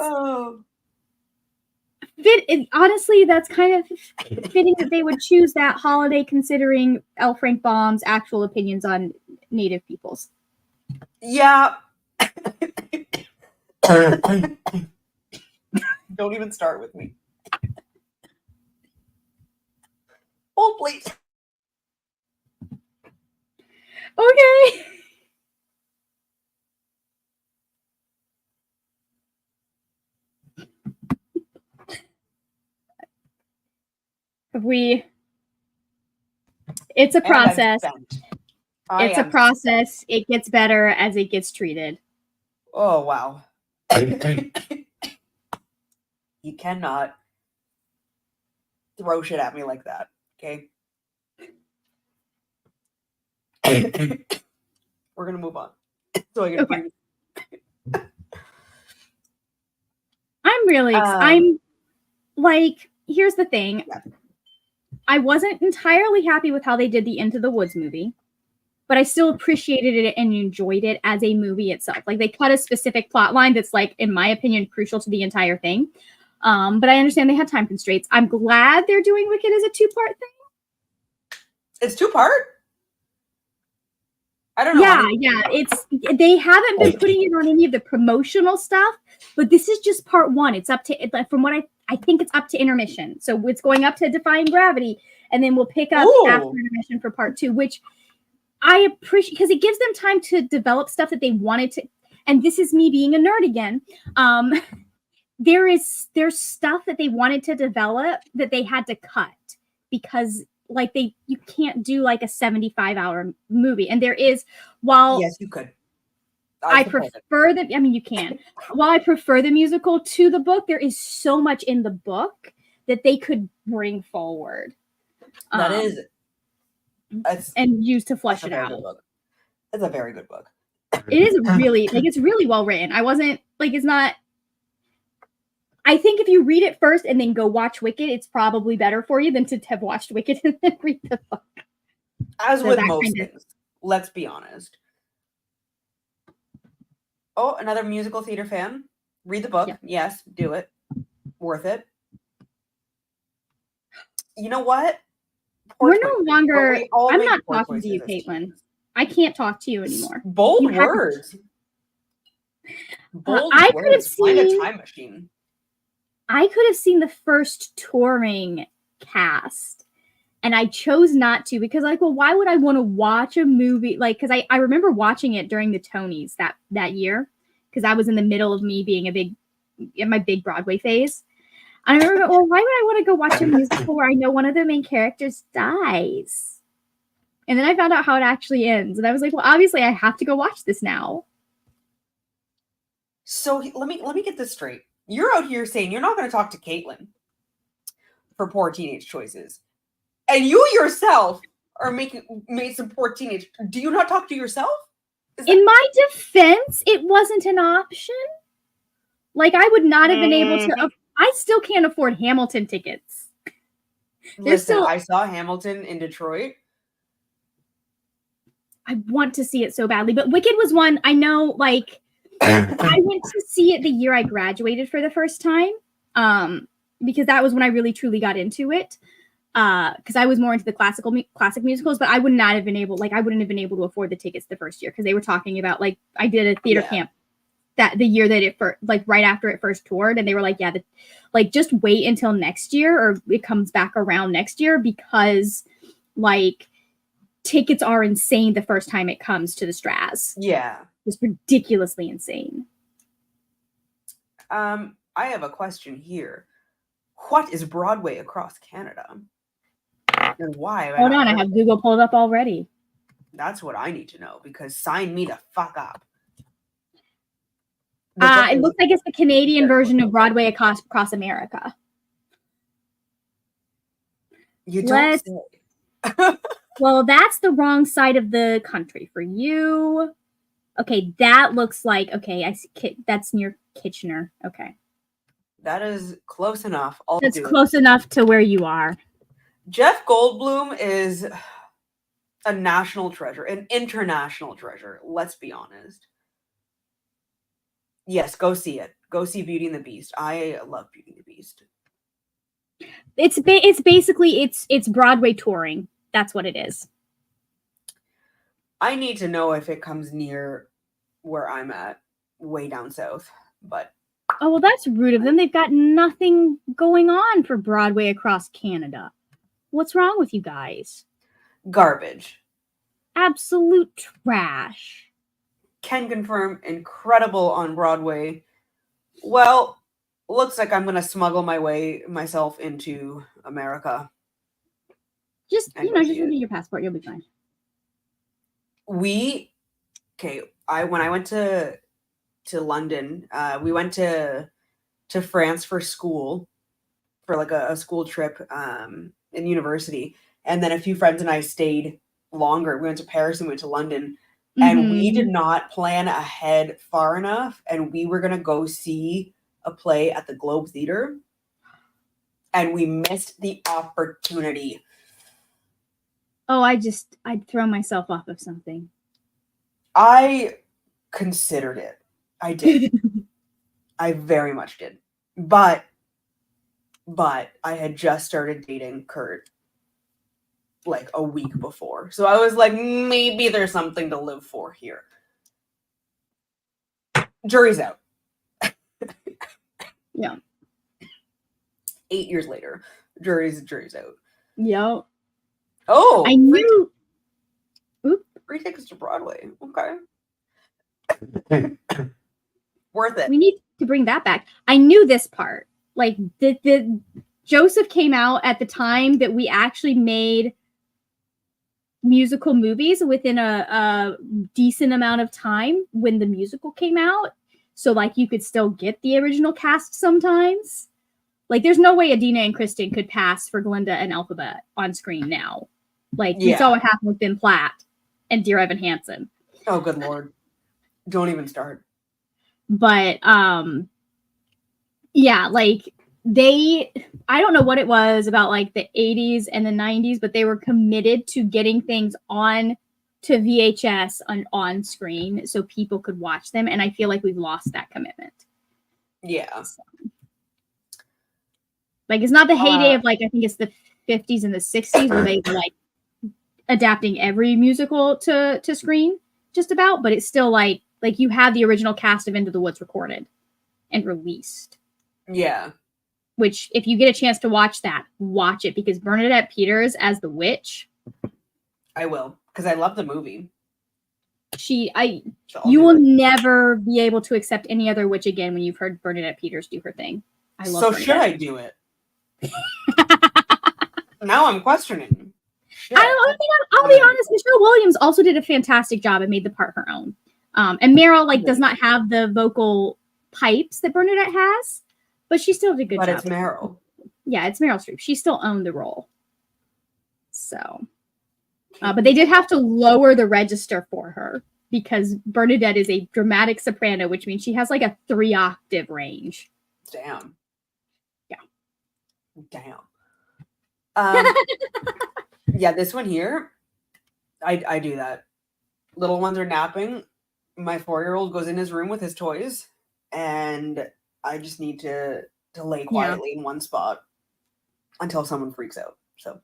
honestly, that's kind of fitting that they would choose that holiday considering L. Frank Baum's actual opinions on Native peoples. Yeah. Don't even start with me. Oh, please. Okay. It's a process. It's a process. It gets better as it gets treated. Oh, wow. You cannot throw shit at me like that, okay? We're going to move on. So I can breathe. I'm really I'm like, here's the thing. Yeah. I wasn't entirely happy with how they did the Into the Woods movie, but I still appreciated it and enjoyed it as a movie itself. Like, they cut a specific plot line that's, like, in my opinion, crucial to the entire thing. But I understand they had time constraints. I'm glad they're doing Wicked as a 2-part thing. It's 2-part? I don't know. Yeah. They haven't been putting it on any of the promotional stuff, but this is just part 1. It's up to, from what I think it's up to intermission. So it's going up to Defying Gravity, and then we'll pick up after intermission for part 2, which I appreciate because it gives them time to develop stuff that they wanted to. And this is me being a nerd again. There's stuff that they wanted to develop that they had to cut because like you can't do like a 75-hour movie. And there is, while yes, you could. I prefer the, I mean, you can. While I prefer the musical to the book, there is so much in the book that they could bring forward. That is. And use to flesh it out. It's a very good book. It is really, like, it's really well written. I wasn't, like, it's not. I think if you read it first and then go watch Wicked, it's probably better for you than to have watched Wicked and then read the book. As with most things, let's be honest. Oh, another musical theater fan. Read the book. Yeah. Yes, do it. Worth it. You know what? We're no longer. I'm not talking to you, Caitlin. I can't talk to you anymore. Bold words. Bold words. Could have seen, find a time machine. I could have seen the first touring cast, and I chose not to because, like, well, why would I want to watch a movie? Like, because I remember watching it during the Tonys that year because I was in the middle of me being in my big Broadway phase. I remember, well, why would I want to go watch a musical where I know one of the main characters dies? And then I found out how it actually ends. And I was like, well, obviously I have to go watch this now. So let me get this straight. You're out here saying you're not going to talk to Caitlin for poor teenage choices. And you yourself are made some poor teenage. Do you not talk to yourself? In my defense, it wasn't an option. Like, I would not have been able to. I still can't afford Hamilton tickets. Listen, I saw Hamilton in Detroit. I want to see it so badly, but Wicked was one I know, like, I went to see it the year I graduated for the first time, because that was when I really truly got into it, because I was more into the classic musicals, but I would not have been able, like, I wouldn't have been able to afford the tickets the first year because they were talking about, like, I did a theater camp that the year that it like right after it first toured, and they were like, yeah, just wait until next year or it comes back around next year because, like, tickets are insane the first time it comes to the Straz. Yeah. It's ridiculously insane. I have a question here. What is Broadway across Canada? And why? Hold on, I have Google pulled up already. That's what I need to know because sign me the fuck up. It looks like it's the Canadian version of Broadway across America. You don't say. Well, that's the wrong side of the country for you. Okay, that looks like, okay, I see, that's near Kitchener. Okay. That is close enough. That's close enough to where you are. Jeff Goldblum is a national treasure, an international treasure. Let's be honest. Yes, go see it. Go see Beauty and the Beast. I love Beauty and the Beast. It's basically it's Broadway touring. That's what it is. I need to know if it comes near where I'm at, way down south. But Oh, well, that's rude of them. They've got nothing going on for Broadway across Canada. What's wrong with you guys? garbage. Absolute trash. Can confirm incredible on Broadway. Well, looks like I'm gonna smuggle myself into America. Just, And just see renew it. your passport. You'll be fine. When I went to London, we went to France for school, for like a school trip in university, and then a few friends and I stayed longer. We went to Paris and went to London, and we did not plan ahead far enough, and we were gonna go see a play at the Globe Theatre, and we missed the opportunity. Oh, I'd throw myself off of something. I considered it. I did. I very much did. But I had just started dating Kurt like a week before. So I was like, maybe there's something to live for here. Jury's out. Yeah. 8 years later, jury's out. Yep. Oh, I knew. Free tickets to Broadway. Okay. Worth it. We need to bring that back. I knew this part. Like the Joseph came out at the time that we actually made musical movies within a decent amount of time when the musical came out. So like you could still get the original cast sometimes. Like there's no way Adina and Kristen could pass for Glinda and Alphabet on screen now. Like we saw what happened with Ben Platt and Dear Evan Hansen. Oh, good Lord. Don't even start. But yeah, like I don't know what it was about like the 80s and the 90s, but they were committed to getting things on to VHS on screen so people could watch them. And I feel like we've lost that commitment. Yeah. So, like it's not the heyday of like, I think it's the 50s and the 60s where they were like adapting every musical to screen just about, but it's still like you have the original cast of Into the Woods recorded and released. Yeah. Which, if you get a chance to watch that, watch it, because Bernadette Peters as the witch. I will, because I love the movie. You will never be able to accept any other witch again when you've heard Bernadette Peters do her thing. I love So Bernadette. should I do it? Now I'm questioning. I'll be honest, Michelle Williams also did a fantastic job and made the part her own. And Meryl does not have the vocal pipes that Bernadette has, but she still did a good job. But it's Meryl. Yeah, it's Meryl Streep. She still owned the role. So, but they did have to lower the register for her because Bernadette is a dramatic soprano, which means she has like a 3-octave range. Damn. Yeah. Damn. Yeah, this one here, I do that. Little ones are napping. My 4-year-old goes in his room with his toys, and I just need to lay quietly in one spot until someone freaks out. So.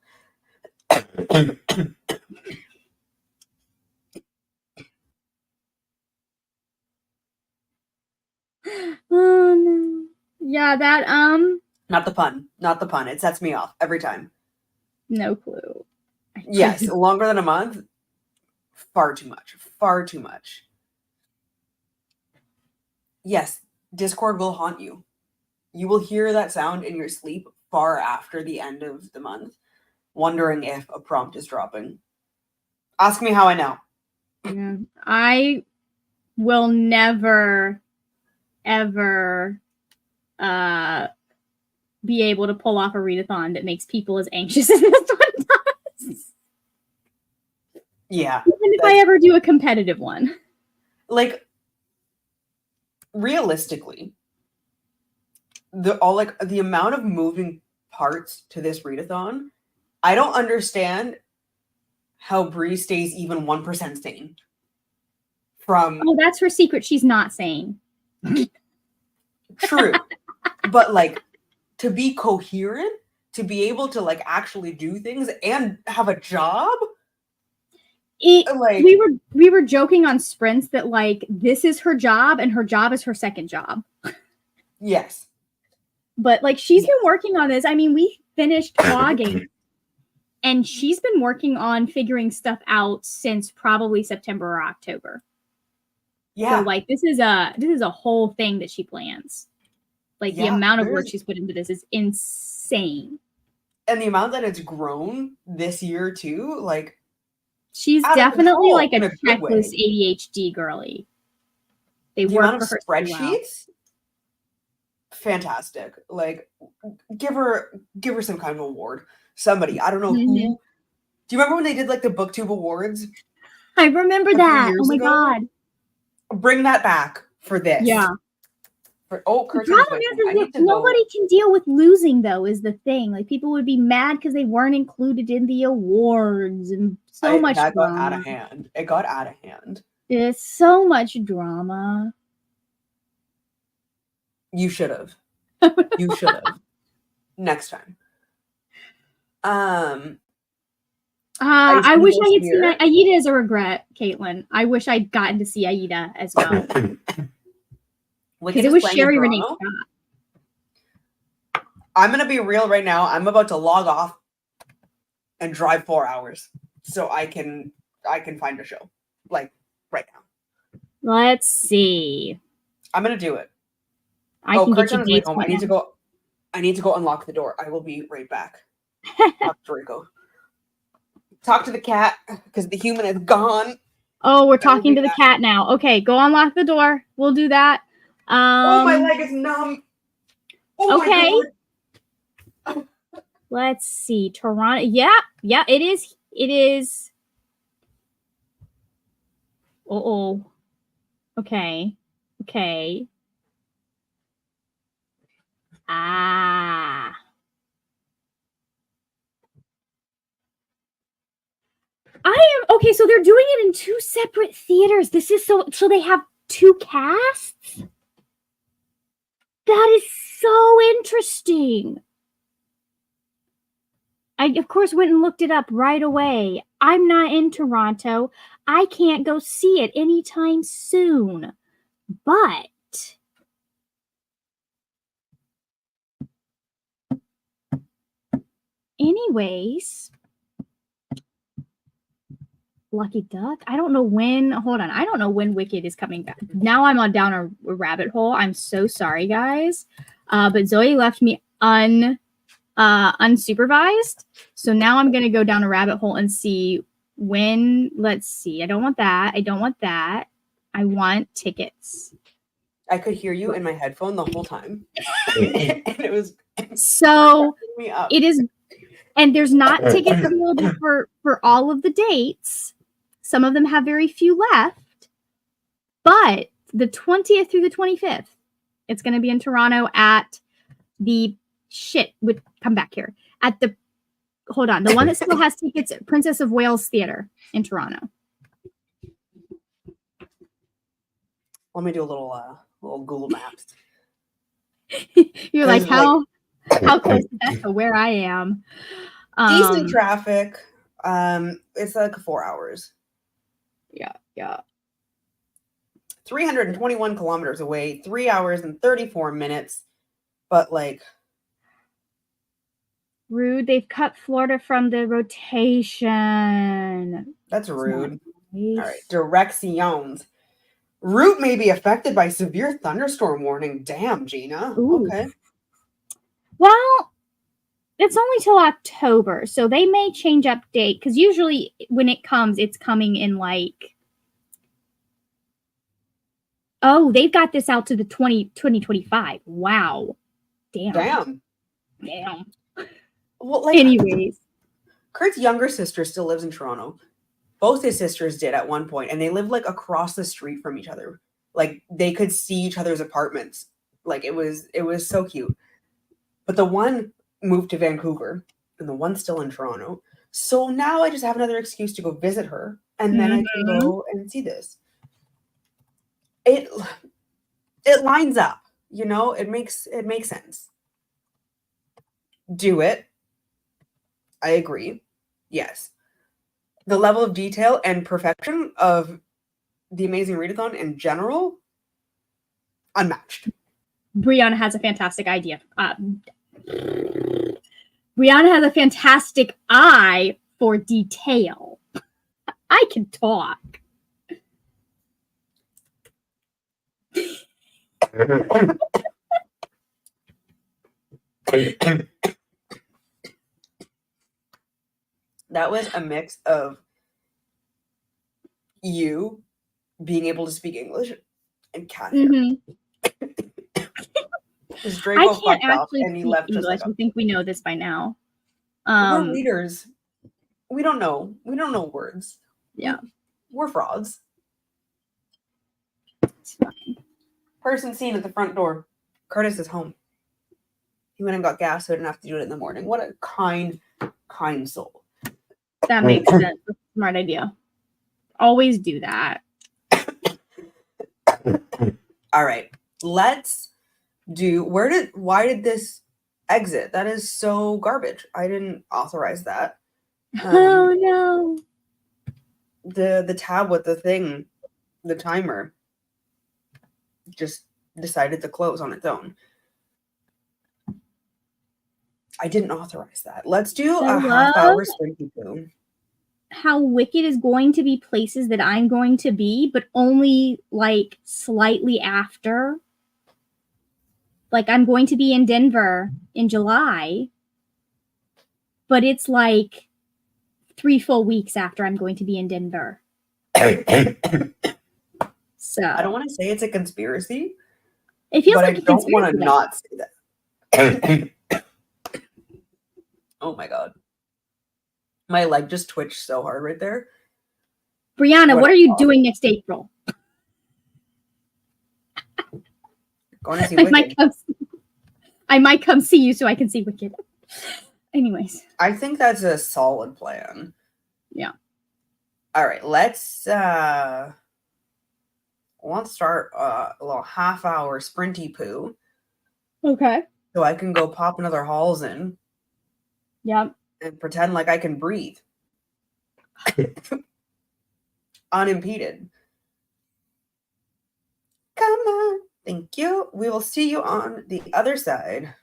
Oh no. Yeah, that Not the pun. It sets me off every time. No clue. Yes, longer than a month. Far too much. Yes, Discord will haunt you. You will hear that sound in your sleep far after the end of the month, wondering if a prompt is dropping. Ask me how I know. Yeah, I will never, ever be able to pull off a readathon that makes people as anxious as this one does. Yeah. Even if I ever do a competitive one. Like, realistically, the amount of moving parts to this readathon, I don't understand how Bree stays even 1% sane. Oh, that's her secret. She's not sane. True. But like, to be coherent, to be able to like actually do things and have a job. Like, we were joking on sprints that like this is her job and her job is her second job. yes. But like she's been working on this. I mean, we finished vlogging and she's been working on figuring stuff out since probably September or October. Yeah. So like this is a whole thing that she plans. Like the amount of work she's put into this is insane. And the amount that it's grown this year too, like she's definitely like a checklist ADHD girly. They work for her spreadsheets. Fantastic. Like give her some kind of award. Somebody, I don't know who. Do you remember when they did like the BookTube Awards? I remember that. Oh my god. Bring that back for this. Yeah. The problem is nobody can deal with losing, though, is the thing. Like people would be mad because they weren't included in the awards and much that drama. got out of hand. It got out of hand. There's so much drama. You should have. You should have. Next time. I wish I had seen Aida as a regret, Caitlin. I wish I'd gotten to see Aida as well. Because it was Sherry Renee Scott. I'm gonna be real right now. I'm about to log off and drive 4 hours so I can find a show like right now. Let's see. I'm gonna do it. Carson is home. I need to go unlock the door. I will be right back. Talk to the cat because the human is gone. Oh, we're talking to the cat now. Okay, go unlock the door. We'll do that. My leg is numb. Okay. Let's see. Toronto. Yeah, it is. It is. Okay. Okay, so they're doing it in 2 separate theaters. This is so they have 2 casts? That is so interesting. I, of course, went and looked it up right away. I'm not in Toronto. I can't go see it anytime soon. But anyways, Lucky Duck. I don't know when. Hold on. I don't know when Wicked is coming back. Now I'm down a rabbit hole. I'm so sorry, guys. But Zoe left me unsupervised. So now I'm gonna go down a rabbit hole and see when. Let's see. I don't want that. I want tickets. I could hear you in my headphone the whole time. And it was so it is. And there's not tickets available for all of the dates. Some of them have very few left. But the 20th through the 25th, it's going to be in Toronto at the come back here. At the, hold on, the one that still has tickets, Princess of Wales Theatre in Toronto. Let me do a little Google Maps. You're like, how close is that to where I am? Decent traffic. It's like 4 hours. Yeah. 321 kilometers away, 3 hours and 34 minutes. But like, rude. They've cut Florida from the rotation. That's rude. Nice. All right. Directions. Route may be affected by severe thunderstorm warning. Damn, Gina. Ooh. Okay. Well, it's only till October, so they may change up date because usually when it comes, it's coming in like. Oh, they've got this out to the 2025. Wow. Damn. Well, like, anyways, Kurt's younger sister still lives in Toronto. Both his sisters did at one point, and they lived like across the street from each other. Like they could see each other's apartments. Like it was so cute. But the one moved to Vancouver, and the one's still in Toronto. So now I just have another excuse to go visit her, and then I can go and see this. It lines up, you know. It makes sense. Do it. I agree. Yes. the level of detail and perfection of the Amazing Readathon in general, unmatched. Brianna has a fantastic idea. Brianna has a fantastic eye for detail. I can talk. That was a mix of you being able to speak English and cat hair. Because I Draco can't fucked up actually and he speak left just English. like I think we know this by now. we're readers. We don't know. We don't know words. Yeah. We're frauds. It's fine. Person seen at the front door. Curtis is home. He went and got gas so he didn't have to do it in the morning. What a kind soul. That makes sense. That's a smart idea. Always do that. All right. Let's do why did this exit? That is so garbage. I didn't authorize that. Oh no. The tab with the thing, the timer, just decided to close on its own. I didn't authorize that. Let's do a half-hour sprinty poo. How Wicked is going to be places that I'm going to be, but only like slightly after. Like I'm going to be in Denver in July, but it's like 3 full weeks after I'm going to be in Denver. So I don't want to say it's a conspiracy. It feels but like I don't want to not say that. Oh my god. My leg just twitched so hard right there. Brianna, what are you doing next April? Going to see Wicked. I might come see you so I can see Wicked. Anyways. I think that's a solid plan. Yeah. All right, let's start a little half-hour sprinty poo. Okay. So I can go pop another Halls in. Yep. And pretend like I can breathe. Unimpeded. Come on. Thank you. We will see you on the other side.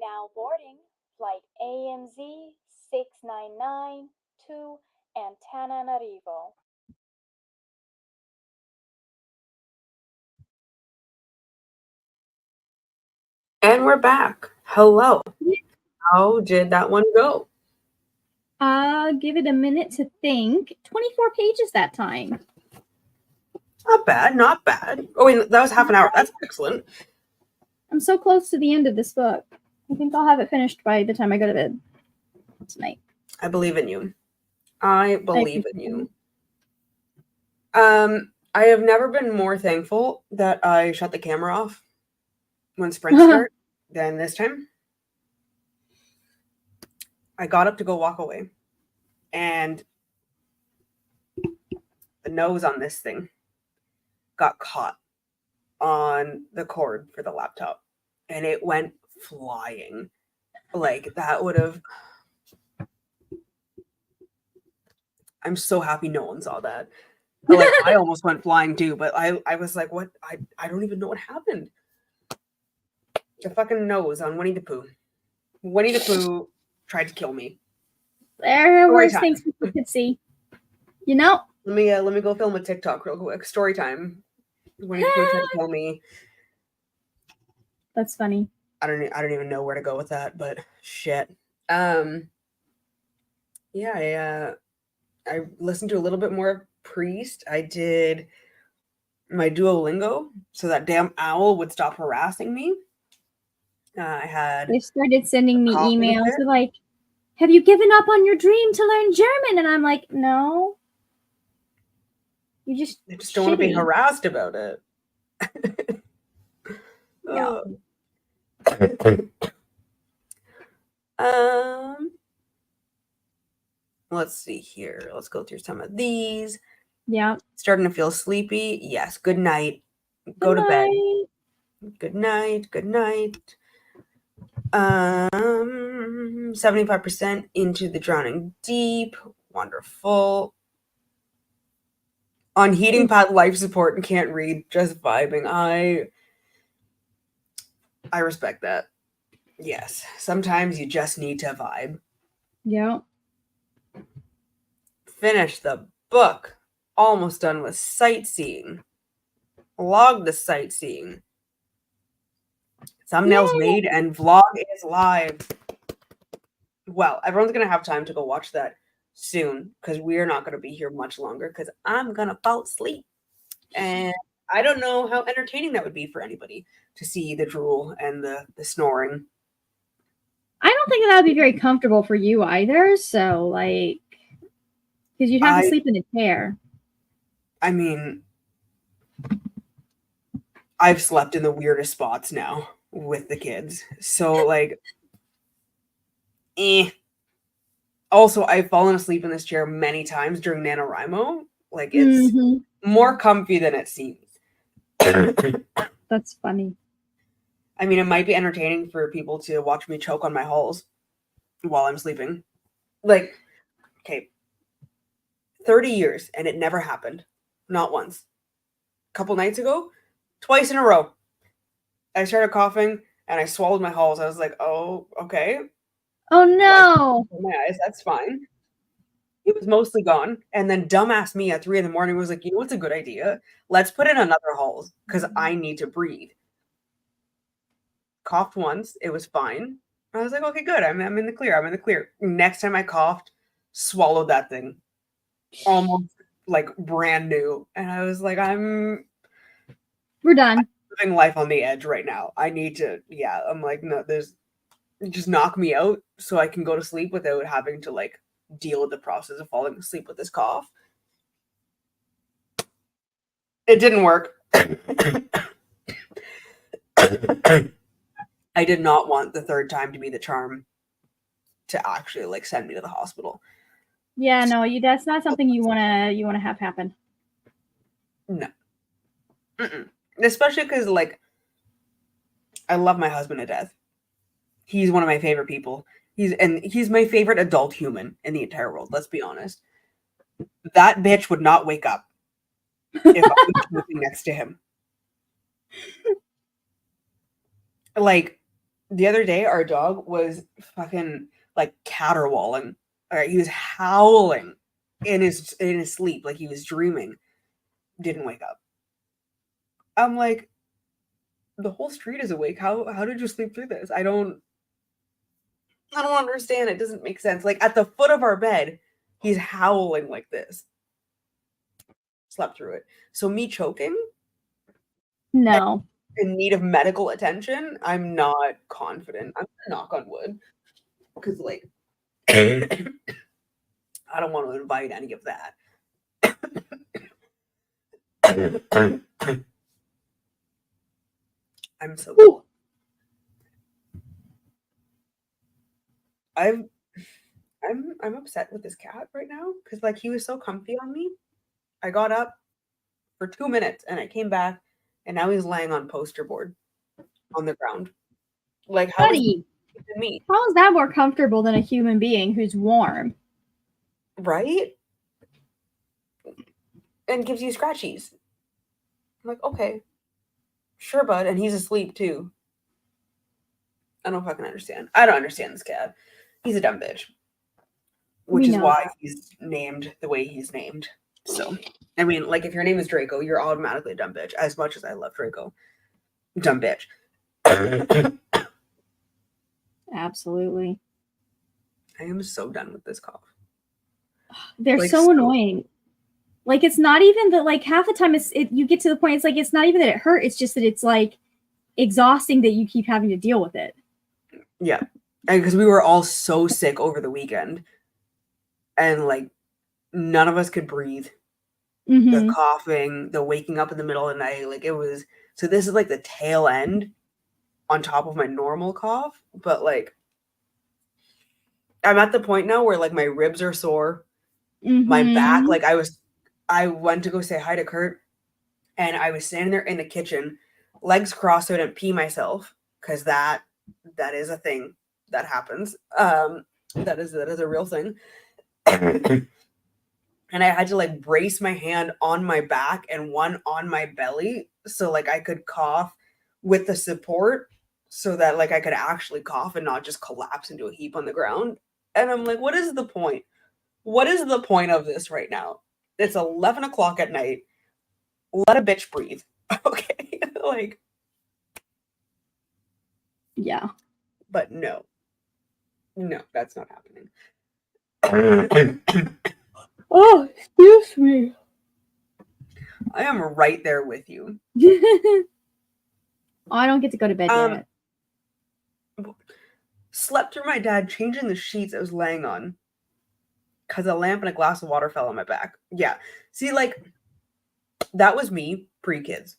Now boarding flight AMZ 699 to Antananarivo. And we're back. Hello. How did that one go? Give it a minute to think. 24 pages that time. Not bad, not bad. Oh, wait, that was half an hour. That's excellent. I'm so close to the end of this book. I think I'll have it finished by the time I go to bed tonight. I believe in you. I believe in you. I have never been more thankful that I shut the camera off when sprints start than this time. I got up to go walk away, and the nose on this thing got caught on the cord for the laptop, and it went flying. Like, that would have... I'm so happy no one saw that. Like, I almost went flying too, but I was like, what? I don't even know what happened. The fucking nose on Winnie the Pooh. Winnie the Pooh tried to kill me. There are worse things people could see. You know? Let me go film a TikTok real quick. Story time. Winnie the Pooh tried to kill me. That's funny. I don't even know where to go with that, but shit. Yeah, I listened to a little bit more of Priest. I did my Duolingo so that damn owl would stop harassing me. They started sending me emails like, have you given up on your dream to learn German? And I'm like, no. I just don't want to be harassed about it. Yeah. Let's see here. Let's go through some of these. Yeah. Starting to feel sleepy. Yes. Good night. Go to bed. Good night. Good night. 75% into the drowning deep. Wonderful. On heating pad life support and can't read, just vibing. I respect that. Yes. Sometimes you just need to vibe. Yeah. Finished the book. Almost done with sightseeing. Log the sightseeing. Thumbnails made and vlog is live. Well, everyone's going to have time to go watch that soon because we're not going to be here much longer because I'm going to fall asleep. And I don't know how entertaining that would be for anybody to see the drool and the snoring. I don't think that would be very comfortable for you either. So, like, because you'd have to sleep in a chair. I mean, I've slept in the weirdest spots now with the kids. So, like, Also, I've fallen asleep in this chair many times during NaNoWriMo. Like, it's more comfy than it seems. That's funny. I mean, it might be entertaining for people to watch me choke on my halls while I'm sleeping. Like, okay, 30 years, and it never happened. Not once. A couple nights ago, twice in a row, I started coughing, and I swallowed my halls. I was like, oh, okay. Oh, no. My eyes, that's fine. It was mostly gone. And then dumbass me at 3 a.m. was like, you know what's a good idea? Let's put in another halls because I need to breathe. Coughed once. It was fine. I was like, okay, good. I'm in the clear. I'm in the clear. Next time I coughed, swallowed that thing. Almost like brand new. And I was like, we're done. I'm living life on the edge right now. I need to, I'm like, no, just knock me out so I can go to sleep without having to like deal with the process of falling asleep with this cough. It didn't work. I did not want the third time to be the charm to actually like send me to the hospital. Yeah, no, that's not something you wanna have happen. No. Especially because like I love my husband to death. He's one of my favorite people. He's my favorite adult human in the entire world. Let's be honest. That bitch would not wake up if I was sleeping next to him. Like, The other day, our dog was fucking like caterwauling. All right, he was howling in his sleep, like he was dreaming. Didn't wake up. I'm like, the whole street is awake. How did you sleep through this? I don't understand. It doesn't make sense. Like at the foot of our bed, he's howling like this. Slept through it. So me choking No. in need of medical attention, I'm not confident. I'm gonna knock on wood. Because like I don't want to invite any of that. I'm so Ooh. I'm upset with this cat right now because like he was so comfy on me. I got up for 2 minutes and I came back and now he's laying on poster board on the ground. Like how is Buddy, he me? how is that more comfortable than a human being who's warm? Right? And gives you scratchies. I'm like, okay. Sure, bud. And he's asleep too. I don't fucking understand. I don't understand this cat. He's a dumb bitch. Which We is know why that. he's named the way he's named. So, I mean, like, if your name is Draco, you're automatically a dumb bitch. As much as I love Draco. Dumb bitch. Absolutely. I am so done with this cough. They're Like, so annoying. Like, it's not even that, like, half the time you get to the point, it's like, it's not even that it hurt. It's just that it's, like, exhausting that you keep having to deal with it. Yeah. Because we were all so sick over the weekend. And, like, none of us could breathe. Mm-hmm. The coughing, the waking up in the middle of the night. Like, it was... So this is, like, the tail end on top of my normal cough. But, like... I'm at the point now where, like, my ribs are sore. Mm-hmm. My back, like, I went to go say hi to Kurt. And I was standing there in the kitchen, legs crossed so I didn't pee myself. Because that is a thing that happens. That is a real thing. And I had to like brace my hand on my back and one on my belly so like I could cough with the support so that like I could actually cough and not just collapse into a heap on the ground. And I'm like, what is the point? What is the point of this right now? It's 11 o'clock at night. Let a bitch breathe. Okay. Like, Yeah. but no, that's not happening. Oh, excuse me. I am right there with you. I don't get to go to bed yet. Slept through my dad changing the sheets I was laying on because a lamp and a glass of water fell on my back. Yeah. See, like, that was me pre-kids.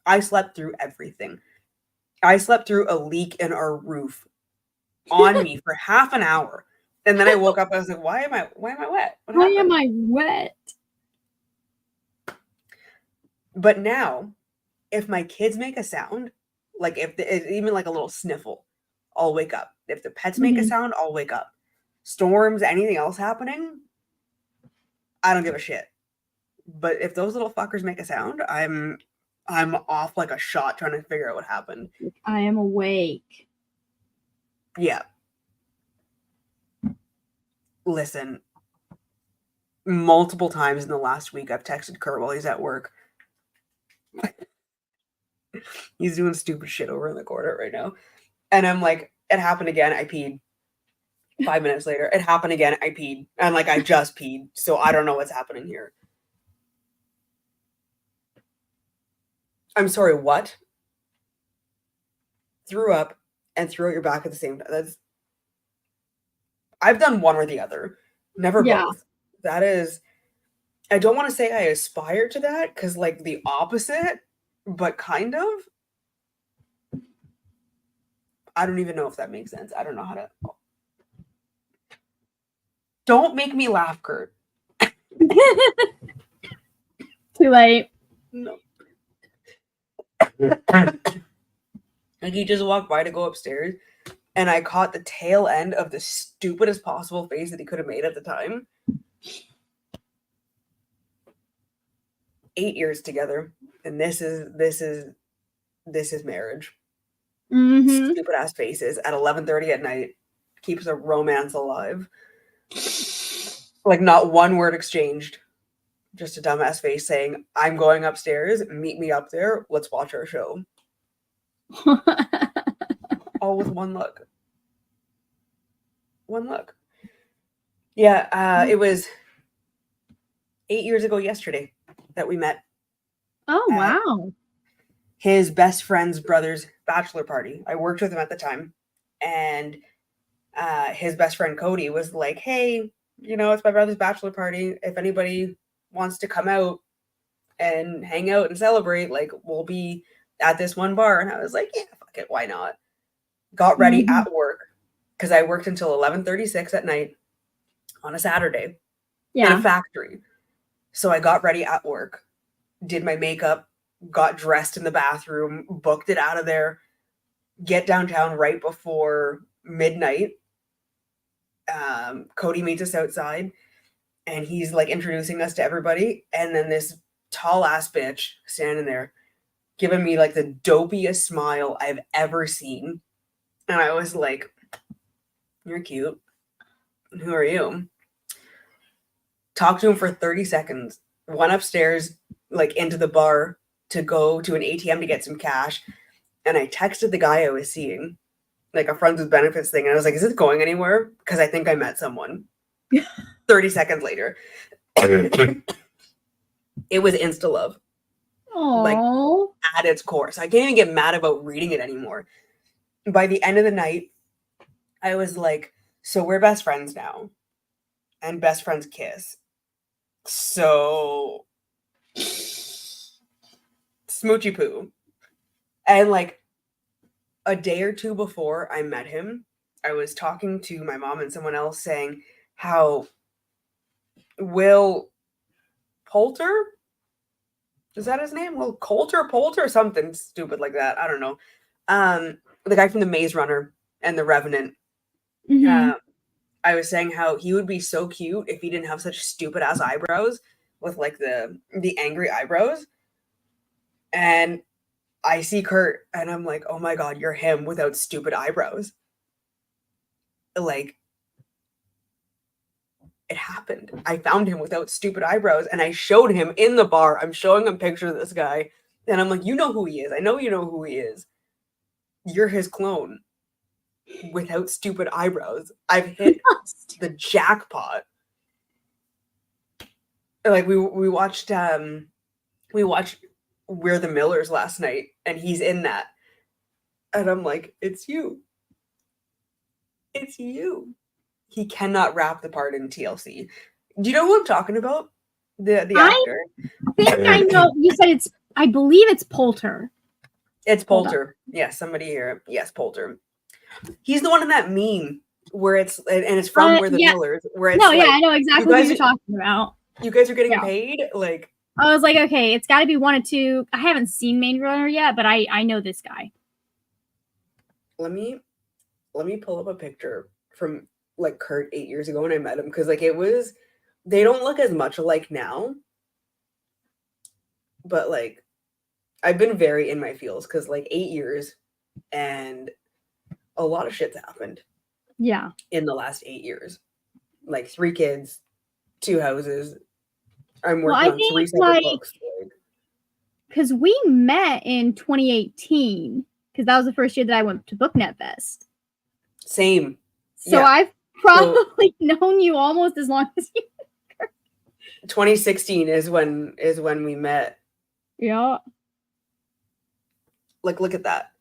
I slept through everything. I slept through a leak in our roof on me for half an hour. And then I woke up, I was like, why am I wet? What Why happened? am I wet? But now, if my kids make a sound, like even like a little sniffle, I'll wake up. If the pets make a sound, I'll wake up. Storms, anything else happening, I don't give a shit. But if those little fuckers make a sound, I'm off like a shot trying to figure out what happened. I am awake. Yeah. Listen, multiple times in the last week, I've texted Kurt while he's at work. He's doing stupid shit over in the corner right now. And I'm like, it happened again. I peed. 5 minutes later, it happened again. I peed. And like, I just peed. So I don't know what's happening here. I'm sorry, what? Threw up and threw out your back at the same time. I've done one or the other. Never both. That is, I don't want to say I aspire to that because like the opposite, but kind of. I don't even know if that makes sense. I don't know how to. Don't make me laugh, Kurt. Too late. No. Like he just walked by to go upstairs, and I caught the tail end of the stupidest possible face that he could have made at the time. 8 years together, and this is marriage. Mm-hmm. Stupid ass faces at 11:30 at night keeps a romance alive. Like not one word exchanged. Just a dumbass face saying, "I'm going upstairs. Meet me up there. Let's watch our show." All with one look. One look. Yeah, it was 8 years ago yesterday that we met Oh, at wow. his best friend's brother's bachelor party. I worked with him at the time, and his best friend Cody was like, "Hey, it's my brother's bachelor party. If anybody wants to come out and hang out and celebrate, like, we'll be at this one bar." And I was like, "Yeah, fuck it, why not?" Got ready Mhm. at work because I worked until 11:36 at night on a Saturday in a Yeah. factory. So I got ready at work, did my makeup, got dressed in the bathroom, booked it out of there, get downtown right before midnight. Cody meets us outside and he's like introducing us to everybody. And then this tall ass bitch standing there giving me like the dopiest smile I've ever seen. And I was like, "You're cute. Who are you?" Talked to him for 30 seconds, went upstairs, like into the bar to go to an ATM to get some cash. And I texted the guy I was seeing, like a friends with benefits thing. And I was like, "Is this going anywhere? Because I think I met someone." 30 seconds later, it was insta love, like Oh. at its core. So I can't even get mad about reading it anymore. By the end of the night, I was like, "So we're best friends now, and best friends kiss. So smoochy poo." And like a day or two before I met him, I was talking to my mom and someone else saying how Will Poulter, is that his name? Will Poulter, something stupid like that. I don't know. The guy from the Maze Runner and the Revenant. Mm-hmm. I was saying how he would be so cute if he didn't have such stupid ass eyebrows with like the angry eyebrows. And I see Kurt and I'm like, "Oh my god, you're him without stupid eyebrows." Like, it happened. I found him without stupid eyebrows and I showed him in the bar. I'm showing him pictures of this guy and I'm like, "You know who he is. I know you know who he is. You're his clone without stupid eyebrows. I've hit the jackpot." Like we watched We're the Millers last night and he's in that. And I'm like, "It's you. It's you." He cannot rap the part in TLC. Do you know who I'm talking about? The I actor? think I know. You said I believe it's Poulter. It's Hold on. Poulter. Yes, somebody here. Yes, Poulter. He's the one in that meme where it's it's from We're the Yeah. Millers, where it's No, like, yeah, I know exactly guys- what you're talking about. you guys are getting Yeah. paid? Like, I was like, okay, it's got to be one or two. I haven't seen Maze Runner yet, but I know this guy. let me pull up a picture from like Kurt 8 years ago when I met him, because like they don't look as much alike now, but like I've been very in my feels because like 8 years and a lot of shit's happened Yeah. in the last 8 years. Like 3 kids, 2 houses. I'm Well, working I on 3 think, separate like, books. Like, because we met in 2018, because that was the first year that I went to BookNet Fest. same. So Yeah. I've probably known you almost as long as you. 2016 is when we met. Yeah. Like, look at that.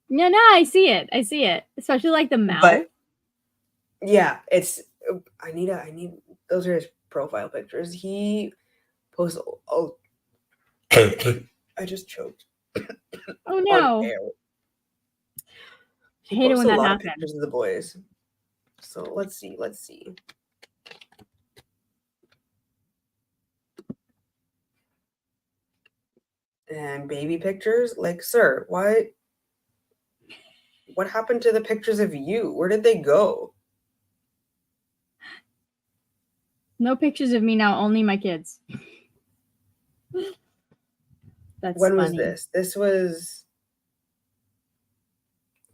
No, I see it. Especially like the mouth. But yeah, I need those are his profile pictures. He posts I just choked. Oh no. On air. He I hate it posts when a that lot happens. of pictures of the boys. So let's see. And baby pictures, like, sir, what happened to the pictures of you? Where did they go? No pictures of me now, only my kids. That's When was funny. this? This was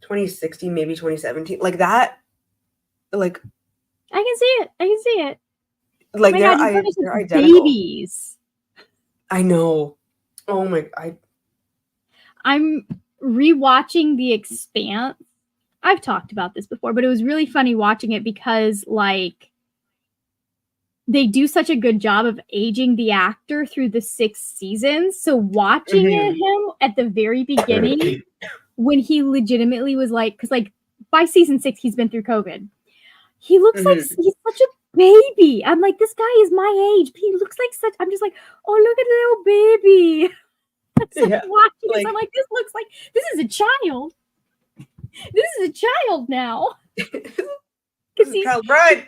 2016, maybe 2017. Like that, like I can see it. I can see it. like Oh my God, you guys they're are identical. babies. I know. Oh my, I'm rewatching The Expanse. I've talked about this before, but it was really funny watching it because like they do such a good job of aging the actor through the 6 seasons. So watching him at the very beginning when he legitimately was like, because like by season 6 he's been through COVID. He looks like he's such a baby. I'm like, this guy is my age, but he looks like such. I'm just like, oh, look at the little baby. So Yeah, watching this, I'm like, this looks like this is a child. This is a child now. this is child bride.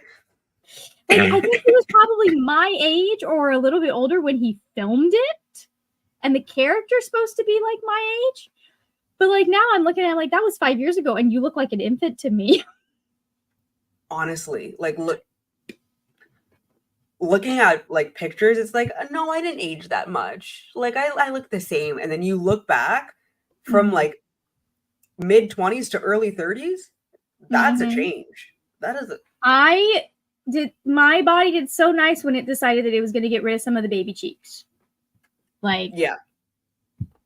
Like, I think he was probably my age or a little bit older when he filmed it, and the character's supposed to be like my age. But like now, I'm looking at it like that was 5 years ago, and you look like an infant to me. Honestly, like looking at like pictures, it's like, no, I didn't age that much. Like I look the same, and then you look back from like mid 20s to early 30s. That's a change. That is My body did so nice when it decided that it was going to get rid of some of the baby cheeks. Like, yeah,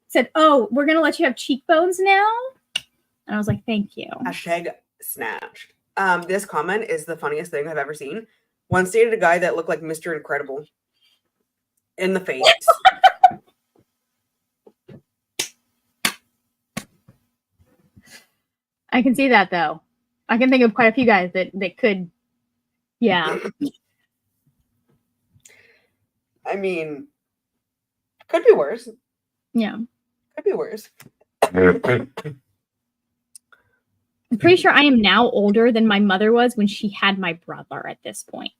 said, oh, we're going to let you have cheekbones now. And I was like, thank you. Hashtag snatched. This comment is the funniest thing I've ever seen. Once dated a guy that looked like Mr. Incredible in the face. I can see that though. I can think of quite a few guys that could. Yeah. I mean, could be worse. Yeah. Could be worse. I'm pretty sure I am now older than my mother was when she had my brother at this point.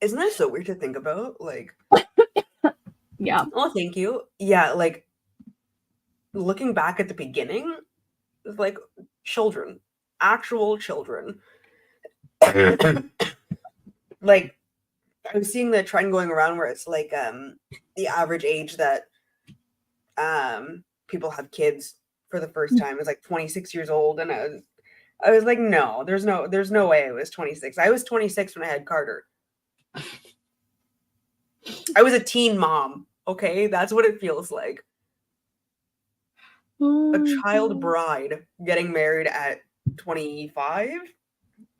Isn't that so weird to think about? Like, yeah. Oh, thank you. Yeah, like looking back at the beginning, like children, actual children. Like I was seeing the trend going around where it's like the average age that people have kids for the first time is like 26 years old, and I was like, no, there's no way I was 26. I was 26 when I had Carter. I was a teen mom. Okay, that's what it feels like. A child bride getting married at 25.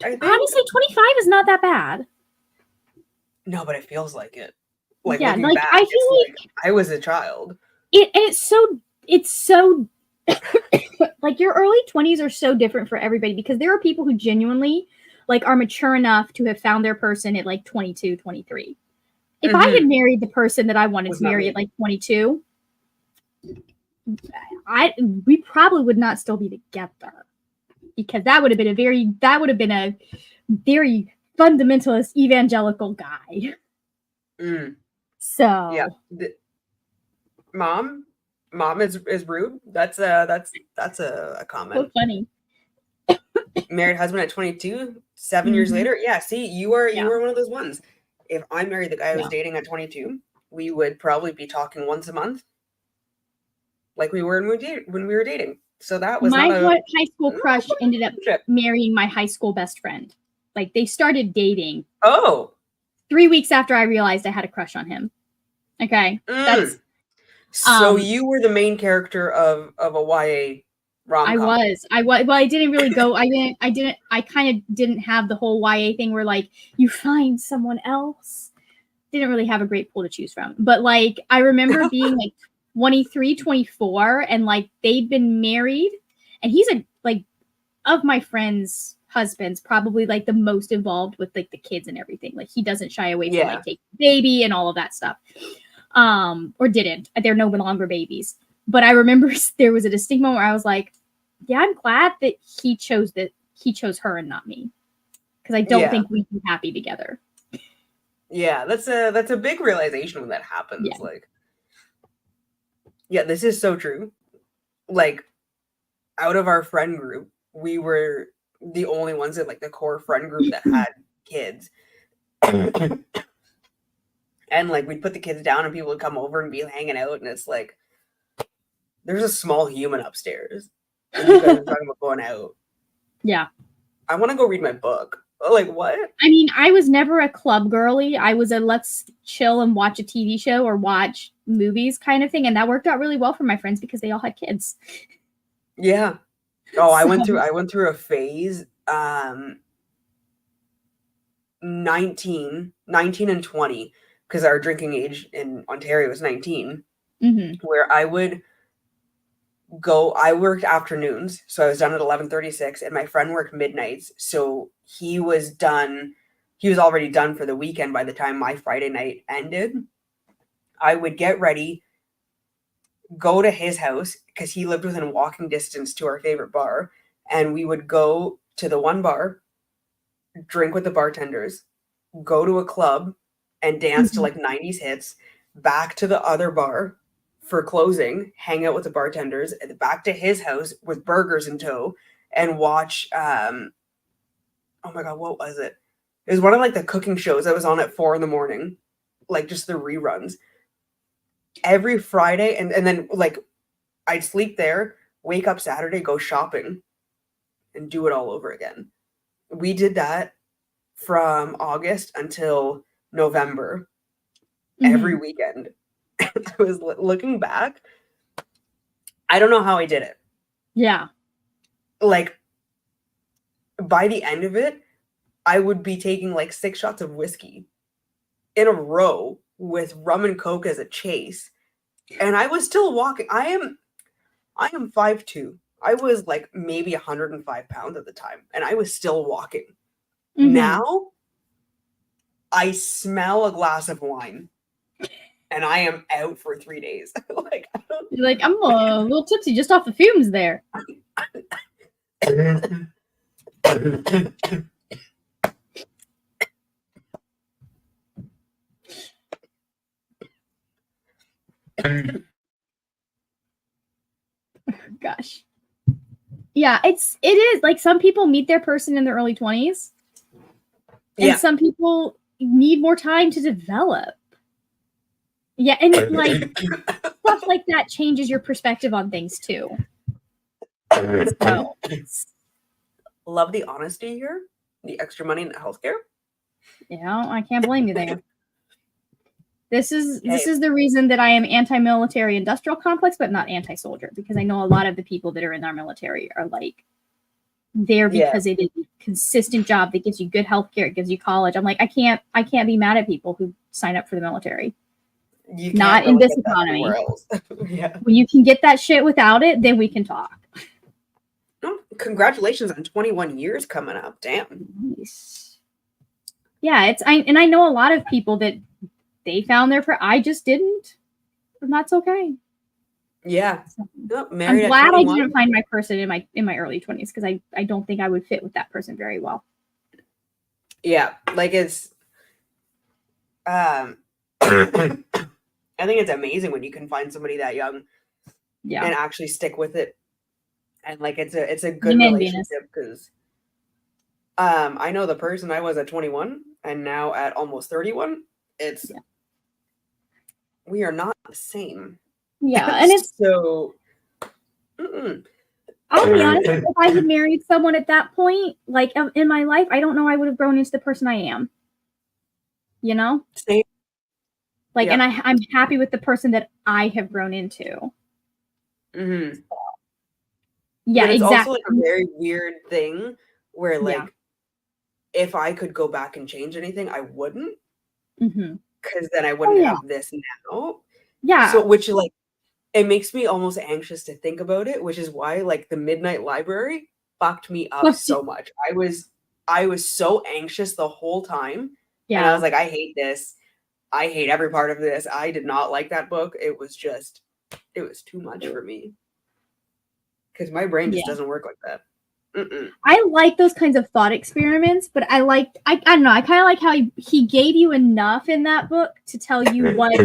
I think. Honestly, 25 is not that bad. No, but it feels like it. Like yeah, looking like back, I feel it's like I was a child. It's so like your early 20s are so different for everybody because there are people who genuinely like are mature enough to have found their person at like 22, 23. If I had married the person that I wanted to marry at like 22, we probably would not still be together because that would have been a very fundamentalist evangelical guy. So yeah, mom is rude. That's a comment. so funny. Married husband at 22, 7 years later. Yeah, see, you were one of those ones. If I married the guy I was dating at 22, we would probably be talking once a month, like we were when we were dating. So that was my not high school crush ended up marrying my high school best friend. Like they started dating. Oh, 3 weeks after I realized I had a crush on him. Okay, that's so you were the main character of a YA rom-com. I was. Well, I didn't really go. I kind of didn't have the whole YA thing where like you find someone else. Didn't really have a great pool to choose from. But like I remember being like 23, 24 and like they'd been married and he's of my friends' husbands, probably like the most involved with like the kids and everything. Like he doesn't shy away from like taking the baby and all of that stuff. Or didn't. They're no longer babies. But I remember there was a distinct moment where I was like, yeah, I'm glad that he chose her and not me. Because I don't think we'd be happy together. Yeah, that's a big realization when that happens. Yeah. Like, yeah, this is so true. Like, out of our friend group, we were the only ones in like the core friend group that had kids. And like we'd put the kids down and people would come over and be hanging out, and it's like there's a small human upstairs. And you guys are talking about going out. Yeah. I want to go read my book. Like, what? I mean, I was never a club girly. I was a let's chill and watch a TV show or watch movies kind of thing. And that worked out really well for my friends because they all had kids. Yeah. Oh, I went So- through a phase, 19 and 20, because our drinking age in Ontario was 19, where I would go, I worked afternoons, so I was done at 11:36, and my friend worked midnights, so he was already done for the weekend by the time my Friday night ended. I would get ready, go to his house, because he lived within walking distance to our favorite bar, and we would go to the one bar, drink with the bartenders, go to a club and dance to like 90s hits, back to the other bar for closing, hang out with the bartenders, and back to his house with burgers in tow, and watch oh my god, what was it? It was one of like the cooking shows that was on at 4 a.m, like just the reruns. Every Friday, and then like I'd sleep there, wake up Saturday, go shopping, and do it all over again. We did that from August until November, every weekend. I was looking back, I don't know how I did it. Yeah. Like, by the end of it, I would be taking like 6 shots of whiskey in a row with rum and coke as a chase. And I was still walking. I am 5'2". I was like maybe 105 pounds at the time, and I was still walking. Now I smell a glass of wine and I am out for 3 days. Like, I don't... You're like, I'm a little tipsy just off the fumes there. Gosh. Yeah, it is like some people meet their person in their early 20s. And some people need more time to develop. Yeah, and like stuff like that changes your perspective on things too. So, love the honesty here, the extra money in the healthcare. Yeah, I can't blame you there. This is the reason that I am anti-military industrial complex, but not anti-soldier, because I know a lot of the people that are in our military are like there because it is a consistent job that gives you good health care, it gives you college. I'm like, I can't be mad at people who sign up for the military. You not in this economy. Yeah. When you can get that shit without it, then we can talk. Oh, congratulations on 21 years coming up. Damn. Nice. Yeah, I know a lot of people that they found I just didn't. And that's okay. Yeah. So, married I'm glad at 21. I didn't find my person in my early 20s because I don't think I would fit with that person very well. Yeah, like it's I think it's amazing when you can find somebody that young and actually stick with it. And like it's a good relationship because I know the person I was at 21 and now at almost 31, we are not the same. Yeah, and it's so I'll be honest, if I had married someone at that point, like in my life, I don't know I would have grown into the person I am. You know? Same. Like, and I'm happy with the person that I have grown into. Mm-hmm. Yeah, but it's exactly. also like a very weird thing where like if I could go back and change anything, I wouldn't. Because then I wouldn't have this now. Yeah. So which like it makes me almost anxious to think about it, which is why like the Midnight Library fucked me up so much. I was so anxious the whole time. Yeah. And I was like, I hate this. I hate every part of this. I did not like that book. It was too much for me. Because my brain just doesn't work like that. I like those kinds of thought experiments, but I don't know. I kind of like how he gave you enough in that book to tell you what,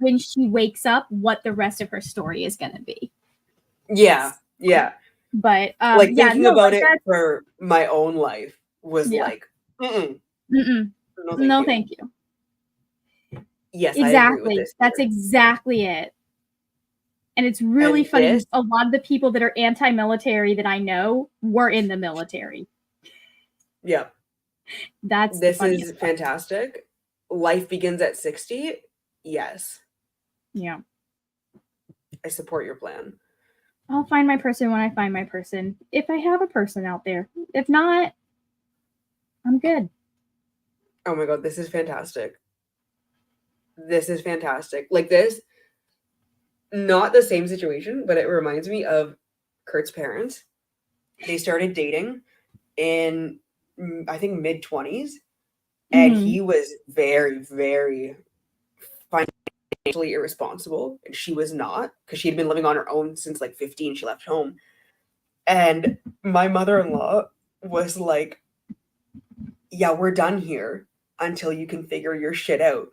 when she wakes up, what the rest of her story is going to be. Yeah. Yeah. But like thinking about it for my own life was like, no, thank you. Yes, exactly. I agree with this. That's exactly it. And it's really And funny. this- A lot of the people that are anti-military that I know were in the military. Yeah. That's This is fantastic. Life begins at 60. Yes. Yeah. I support your plan. I'll find my person when I find my person. If I have a person out there. If not, I'm good. Oh my God, this is fantastic. This is fantastic. Like this, not the same situation, but it reminds me of Kurt's parents. They started dating in, I think, mid-20s. And he was very, very financially irresponsible. And she was not, because she had been living on her own since like 15. She left home. And my mother-in-law was like, yeah, we're done here until you can figure your shit out.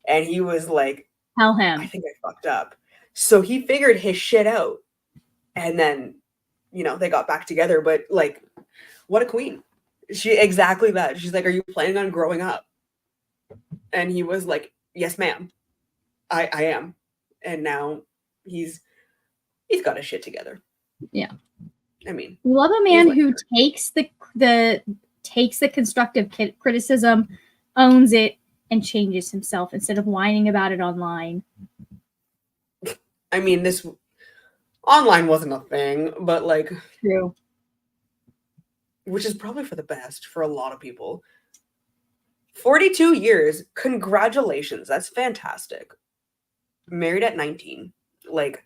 And he was like, Tell him. I think I fucked up. So he figured his shit out. And then, you know, they got back together. But like, what a queen. She exactly that. She's like, are you planning on growing up? And he was like, yes, ma'am. I am. And now he's got his shit together. Yeah. I mean, love a man who takes the constructive criticism, owns it, and changes himself instead of whining about it online. I mean, this online wasn't a thing, but like, true. Which is probably for the best for a lot of people. 42 years. Congratulations. That's fantastic. Married at 19. Like,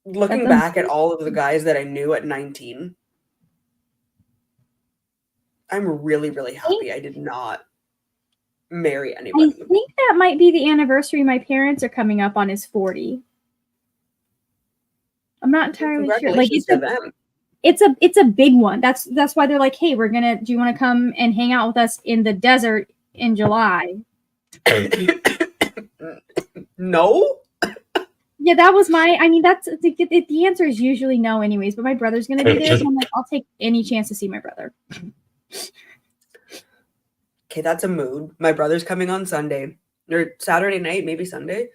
looking back at all of the guys that I knew at 19, I'm really, really happy I did not marry anybody. I think that might be the anniversary my parents are coming up on is 40. I'm not entirely sure. Like it's a big one. That's why they're like, hey, do you want to come and hang out with us in the desert in July? No. Yeah, that was that's the answer is usually no anyways, but my brother's going to be there, so I'm like, I'll take any chance to see my brother. Okay, that's a mood. My brother's coming on Sunday or Saturday night, maybe Sunday.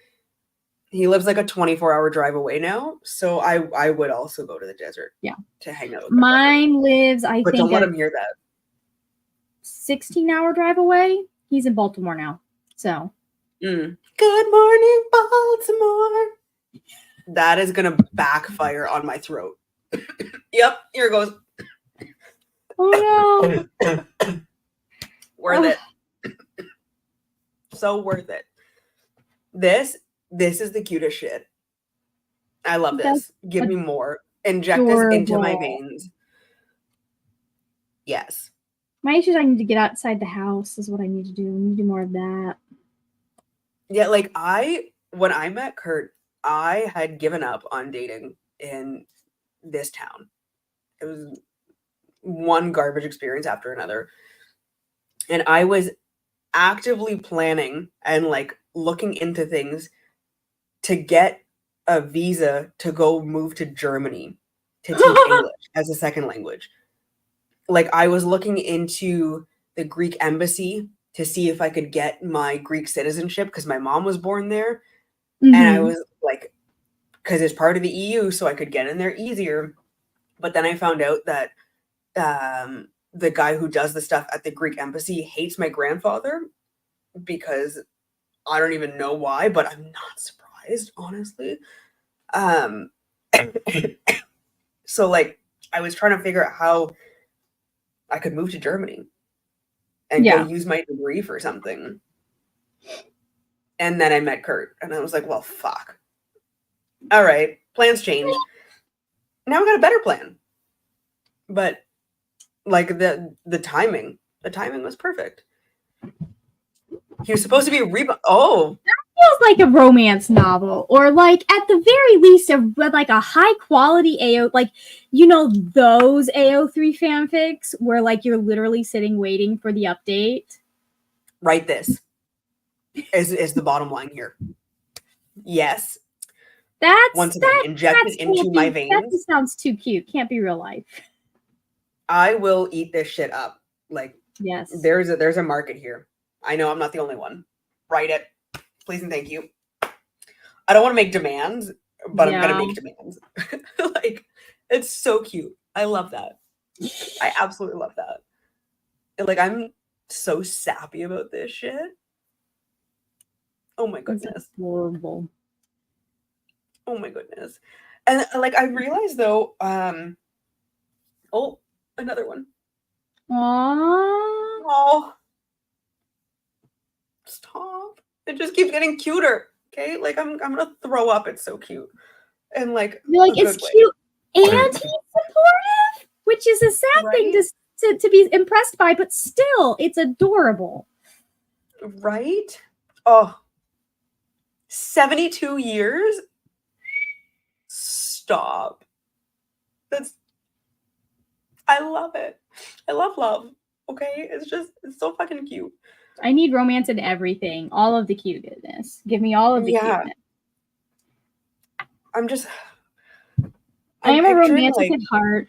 He lives like a 24-hour drive away now, so I would also go to the desert. Yeah, to hang out with mine lives, I but think, don't let him hear that. 16-hour drive away. He's in Baltimore now, so. Good morning, Baltimore. That is gonna backfire on my throat. Yep, here it goes. Oh no. Worth it. So worth it. This is the cutest shit. I love this. Give me more. Inject this into my veins. Yes. My issue is I need to get outside the house is what I need to do. I need to do more of that. Yeah, like when I met Kurt, I had given up on dating in this town. It was one garbage experience after another. And I was actively planning and like looking into things to get a visa to go move to Germany to teach English as a second language. Like I was looking into the Greek embassy to see if I could get my Greek citizenship because my mom was born there. And I was like, because it's part of the EU, so I could get in there easier. But then I found out that the guy who does the stuff at the Greek embassy hates my grandfather because I don't even know why, but I'm not surprised, honestly. So like I was trying to figure out how I could move to Germany and go use my degree for something. And then I met Kurt and I was like, well, fuck. All right, plans change. Now we got a better plan. But like the timing was perfect. He was supposed to be that feels like a romance novel, or like at the very least like a high quality AO, like those AO3 fanfics where like you're literally sitting waiting for the update. Right, this is the bottom line here. Yes. Once again, injected into my veins. That just sounds too cute. Can't be real life. I will eat this shit up. Like, yes, there's a market here. I know I'm not the only one. Write it, please and thank you. I don't want to make demands, but I'm gonna Yeah. make demands. Like, it's so cute. I love that. I absolutely love that. Like, I'm so sappy about this shit. Oh my It's goodness. adorable. Oh my goodness. And like, I realized though, oh, another one. Aww. Oh, stop. It just keeps getting cuter. Okay, like I'm gonna throw up. It's so cute. And like You're like, a it's good way. cute and he's supportive, which is a sad thing Right? to be impressed by, but still, it's adorable. Right? Oh, 72 years? Stop. I love it. I love love. Okay? It's so fucking cute. I need romance in everything. All of the cuteness. Give me all of the Yeah. cuteness. I am a romantic at heart.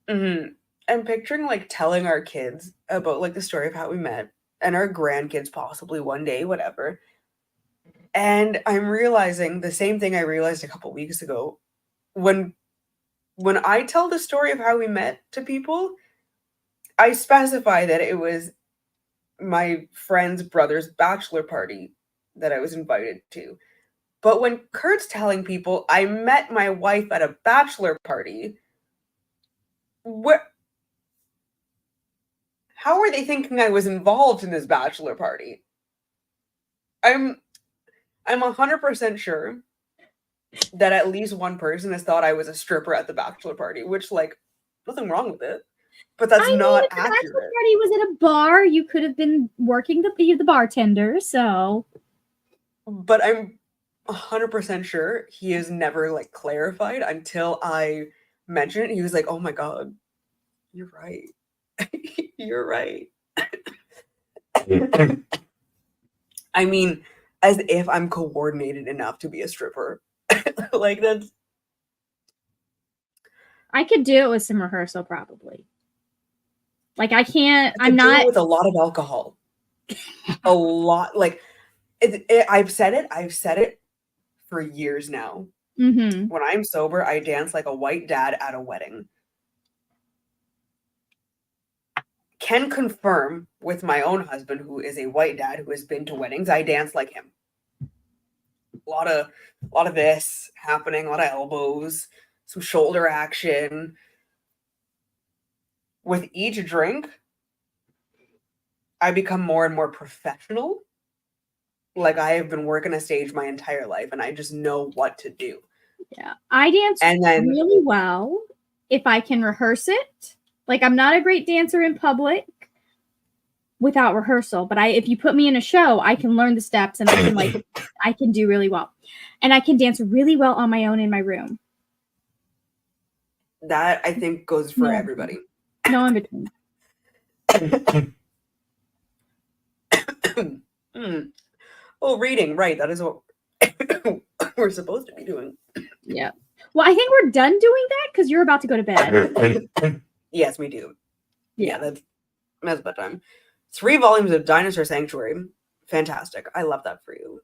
I'm picturing like telling our kids about like the story of how we met and our grandkids possibly one day, whatever. And I'm realizing the same thing I realized a couple weeks ago. When I tell the story of how we met to people, I specify that it was my friend's brother's bachelor party that I was invited to. But when Kurt's telling people I met my wife at a bachelor party, how are they thinking I was involved in this bachelor party? I'm 100% sure that at least one person has thought I was a stripper at the bachelor party, which, like, nothing wrong with it. But that's not if the bachelor accurate. party was at a bar, you could have been working the bartender, so. But I'm 100% sure he has never, like, clarified until I mentioned it. He was like, oh my God, you're right. You're right. I mean, as if I'm coordinated enough to be a stripper. Like, that's... I could do it with some rehearsal, probably. Like, I can't, I I'm could do not. it with a lot of alcohol. A lot. Like, I've said it for years now. Mm-hmm. When I'm sober, I dance like a white dad at a wedding. Can confirm with my own husband, who is a white dad who has been to weddings, I dance like him. A lot of this happening, a lot of elbows, some shoulder action. With each drink, I become more and more professional. Like, I have been working a stage my entire life and I just know what to do. Yeah. I dance really well if I can rehearse it. Like, I'm not a great dancer in public without rehearsal, but if you put me in a show, I can learn the steps and I can do really well. And I can dance really well on my own in my room. That, I think, goes for everybody. No in between. Oh, reading, right. That is what we're supposed to be doing. Yeah. Well, I think we're done doing that because you're about to go to bed. Yes, we do. Yeah, that's bedtime. 3 volumes of Dinosaur Sanctuary. Fantastic. I love that for you.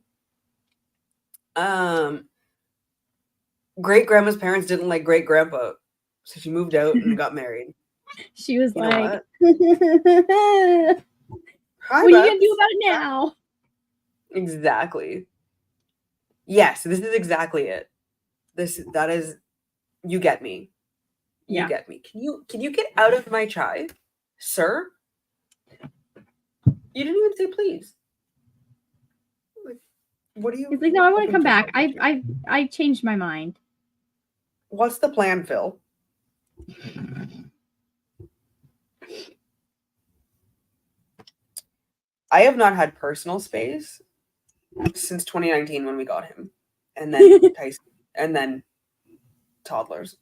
Great grandma's parents didn't like great grandpa, so she moved out and got married. She was like, what are you gonna do about it now? Exactly. Yes, this is exactly it. That is, you get me. You get me. Can you get out of my chai, sir? You didn't even say please. Like, what do you? He's like, no, I want to come back. I changed my mind. What's the plan, Phil? I have not had personal space since 2019 when we got him, and then Tyson, and then toddlers.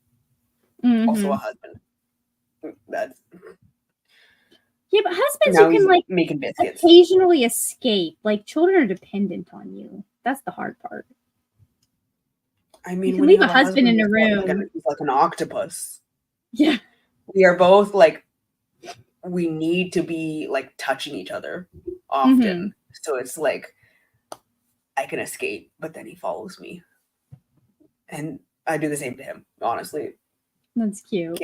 Mm-hmm. Also a husband. That's... Yeah, but husbands you can like making biscuits. Occasionally escape. Like, children are dependent on you. That's the hard part. I mean, you can leave a husband in a room. He's like an octopus. Yeah. We are both like, we need to be like touching each other often. Mm-hmm. So it's like, I can escape, but then he follows me. And I do the same to him, honestly. That's cute.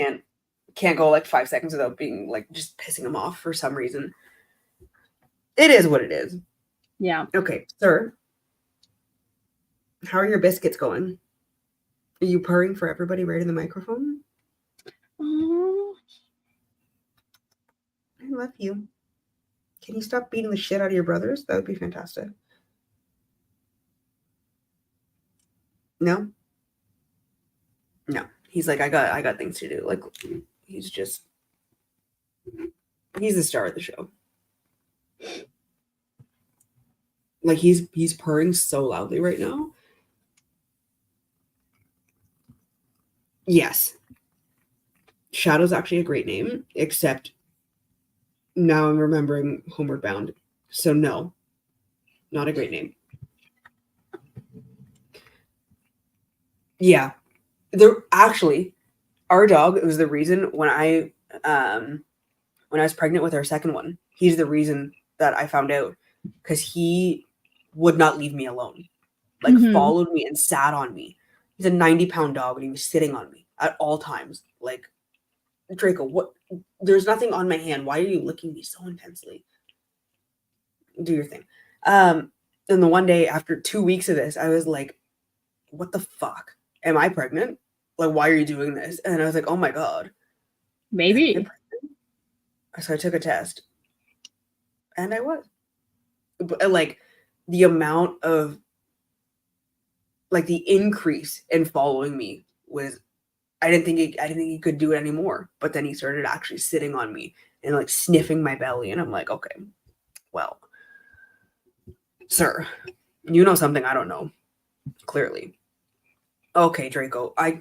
Can't go like 5 seconds without being like just pissing him off for some reason. It is what it is. Yeah. Okay, sir. How are your biscuits going? Are you purring for everybody right in the microphone? Oh, I love you. Can you stop beating the shit out of your brothers? That would be fantastic. No? No. He's like, I got things to do. Like, he's the star of the show. Like, he's purring so loudly right now. Yes. Shadow's actually a great name, except now I'm remembering Homeward Bound. So no, not a great name. Yeah. Our dog was the reason when I was pregnant with our second one. He's the reason that I found out, because he would not leave me alone. Like, followed me and sat on me. He's a 90-pound dog and he was sitting on me at all times. Like, Draco, what? There's nothing on my hand. Why are you licking me so intensely? Do your thing. And the one day after 2 weeks of this, I was like, what the fuck? Am I pregnant? Like, why are you doing this? And I was like, oh my God. maybe. So I took a test. And I was. But, like, the amount of, like, the increase in following me was, I didn't think he could do it anymore. But then he started actually sitting on me and, like, sniffing my belly. And I'm like, okay, well, sir, you know something I don't know. Clearly. Okay, Draco, I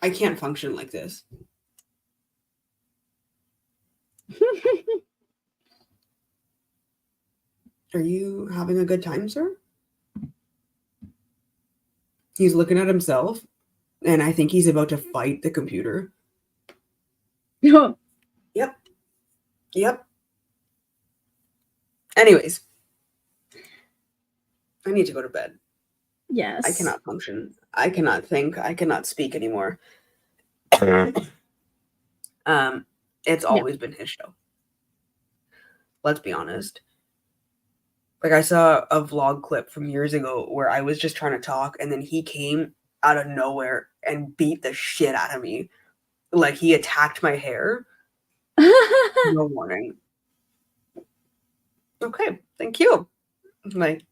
can't function like this. Are you having a good time, sir? He's looking at himself, and I think he's about to fight the computer. Yep. Anyways, I need to go to bed. Yes. I cannot function. I cannot think. I cannot speak anymore. It's always been his show. Let's be honest. Like, I saw a vlog clip from years ago where I was just trying to talk, and then he came out of nowhere and beat the shit out of me. Like, he attacked my hair. No warning. Okay, thank you. Like,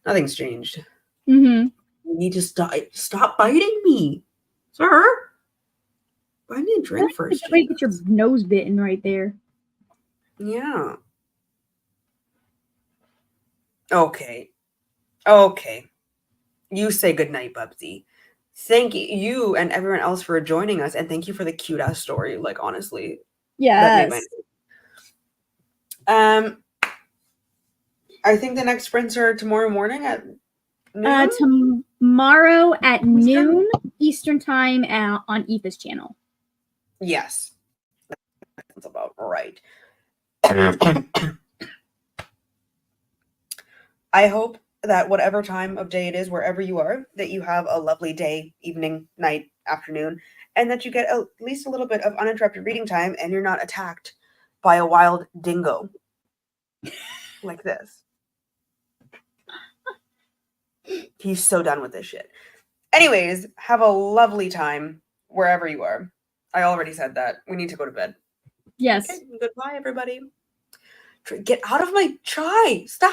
nothing's changed. You need to stop biting me, sir. Buy me a drink first. Wait, get your nose bitten right there. Yeah. Okay. You say goodnight, Bubsy. Thank you and everyone else for joining us, and thank you for the cute ass story. Like, honestly, that made my I think the next sprints are tomorrow morning at noon? Tomorrow at noon Eastern time on Etha's channel. Yes, that's about right. I hope that whatever time of day it is, wherever you are, that you have a lovely day, evening, night, afternoon, and that you get at least a little bit of uninterrupted reading time and you're not attacked by a wild dingo like this. He's so done with this shit. Anyways, have a lovely time wherever you are. I already said that. We need to go to bed. Yes. Okay, goodbye, everybody. Get out of my chai. Stop.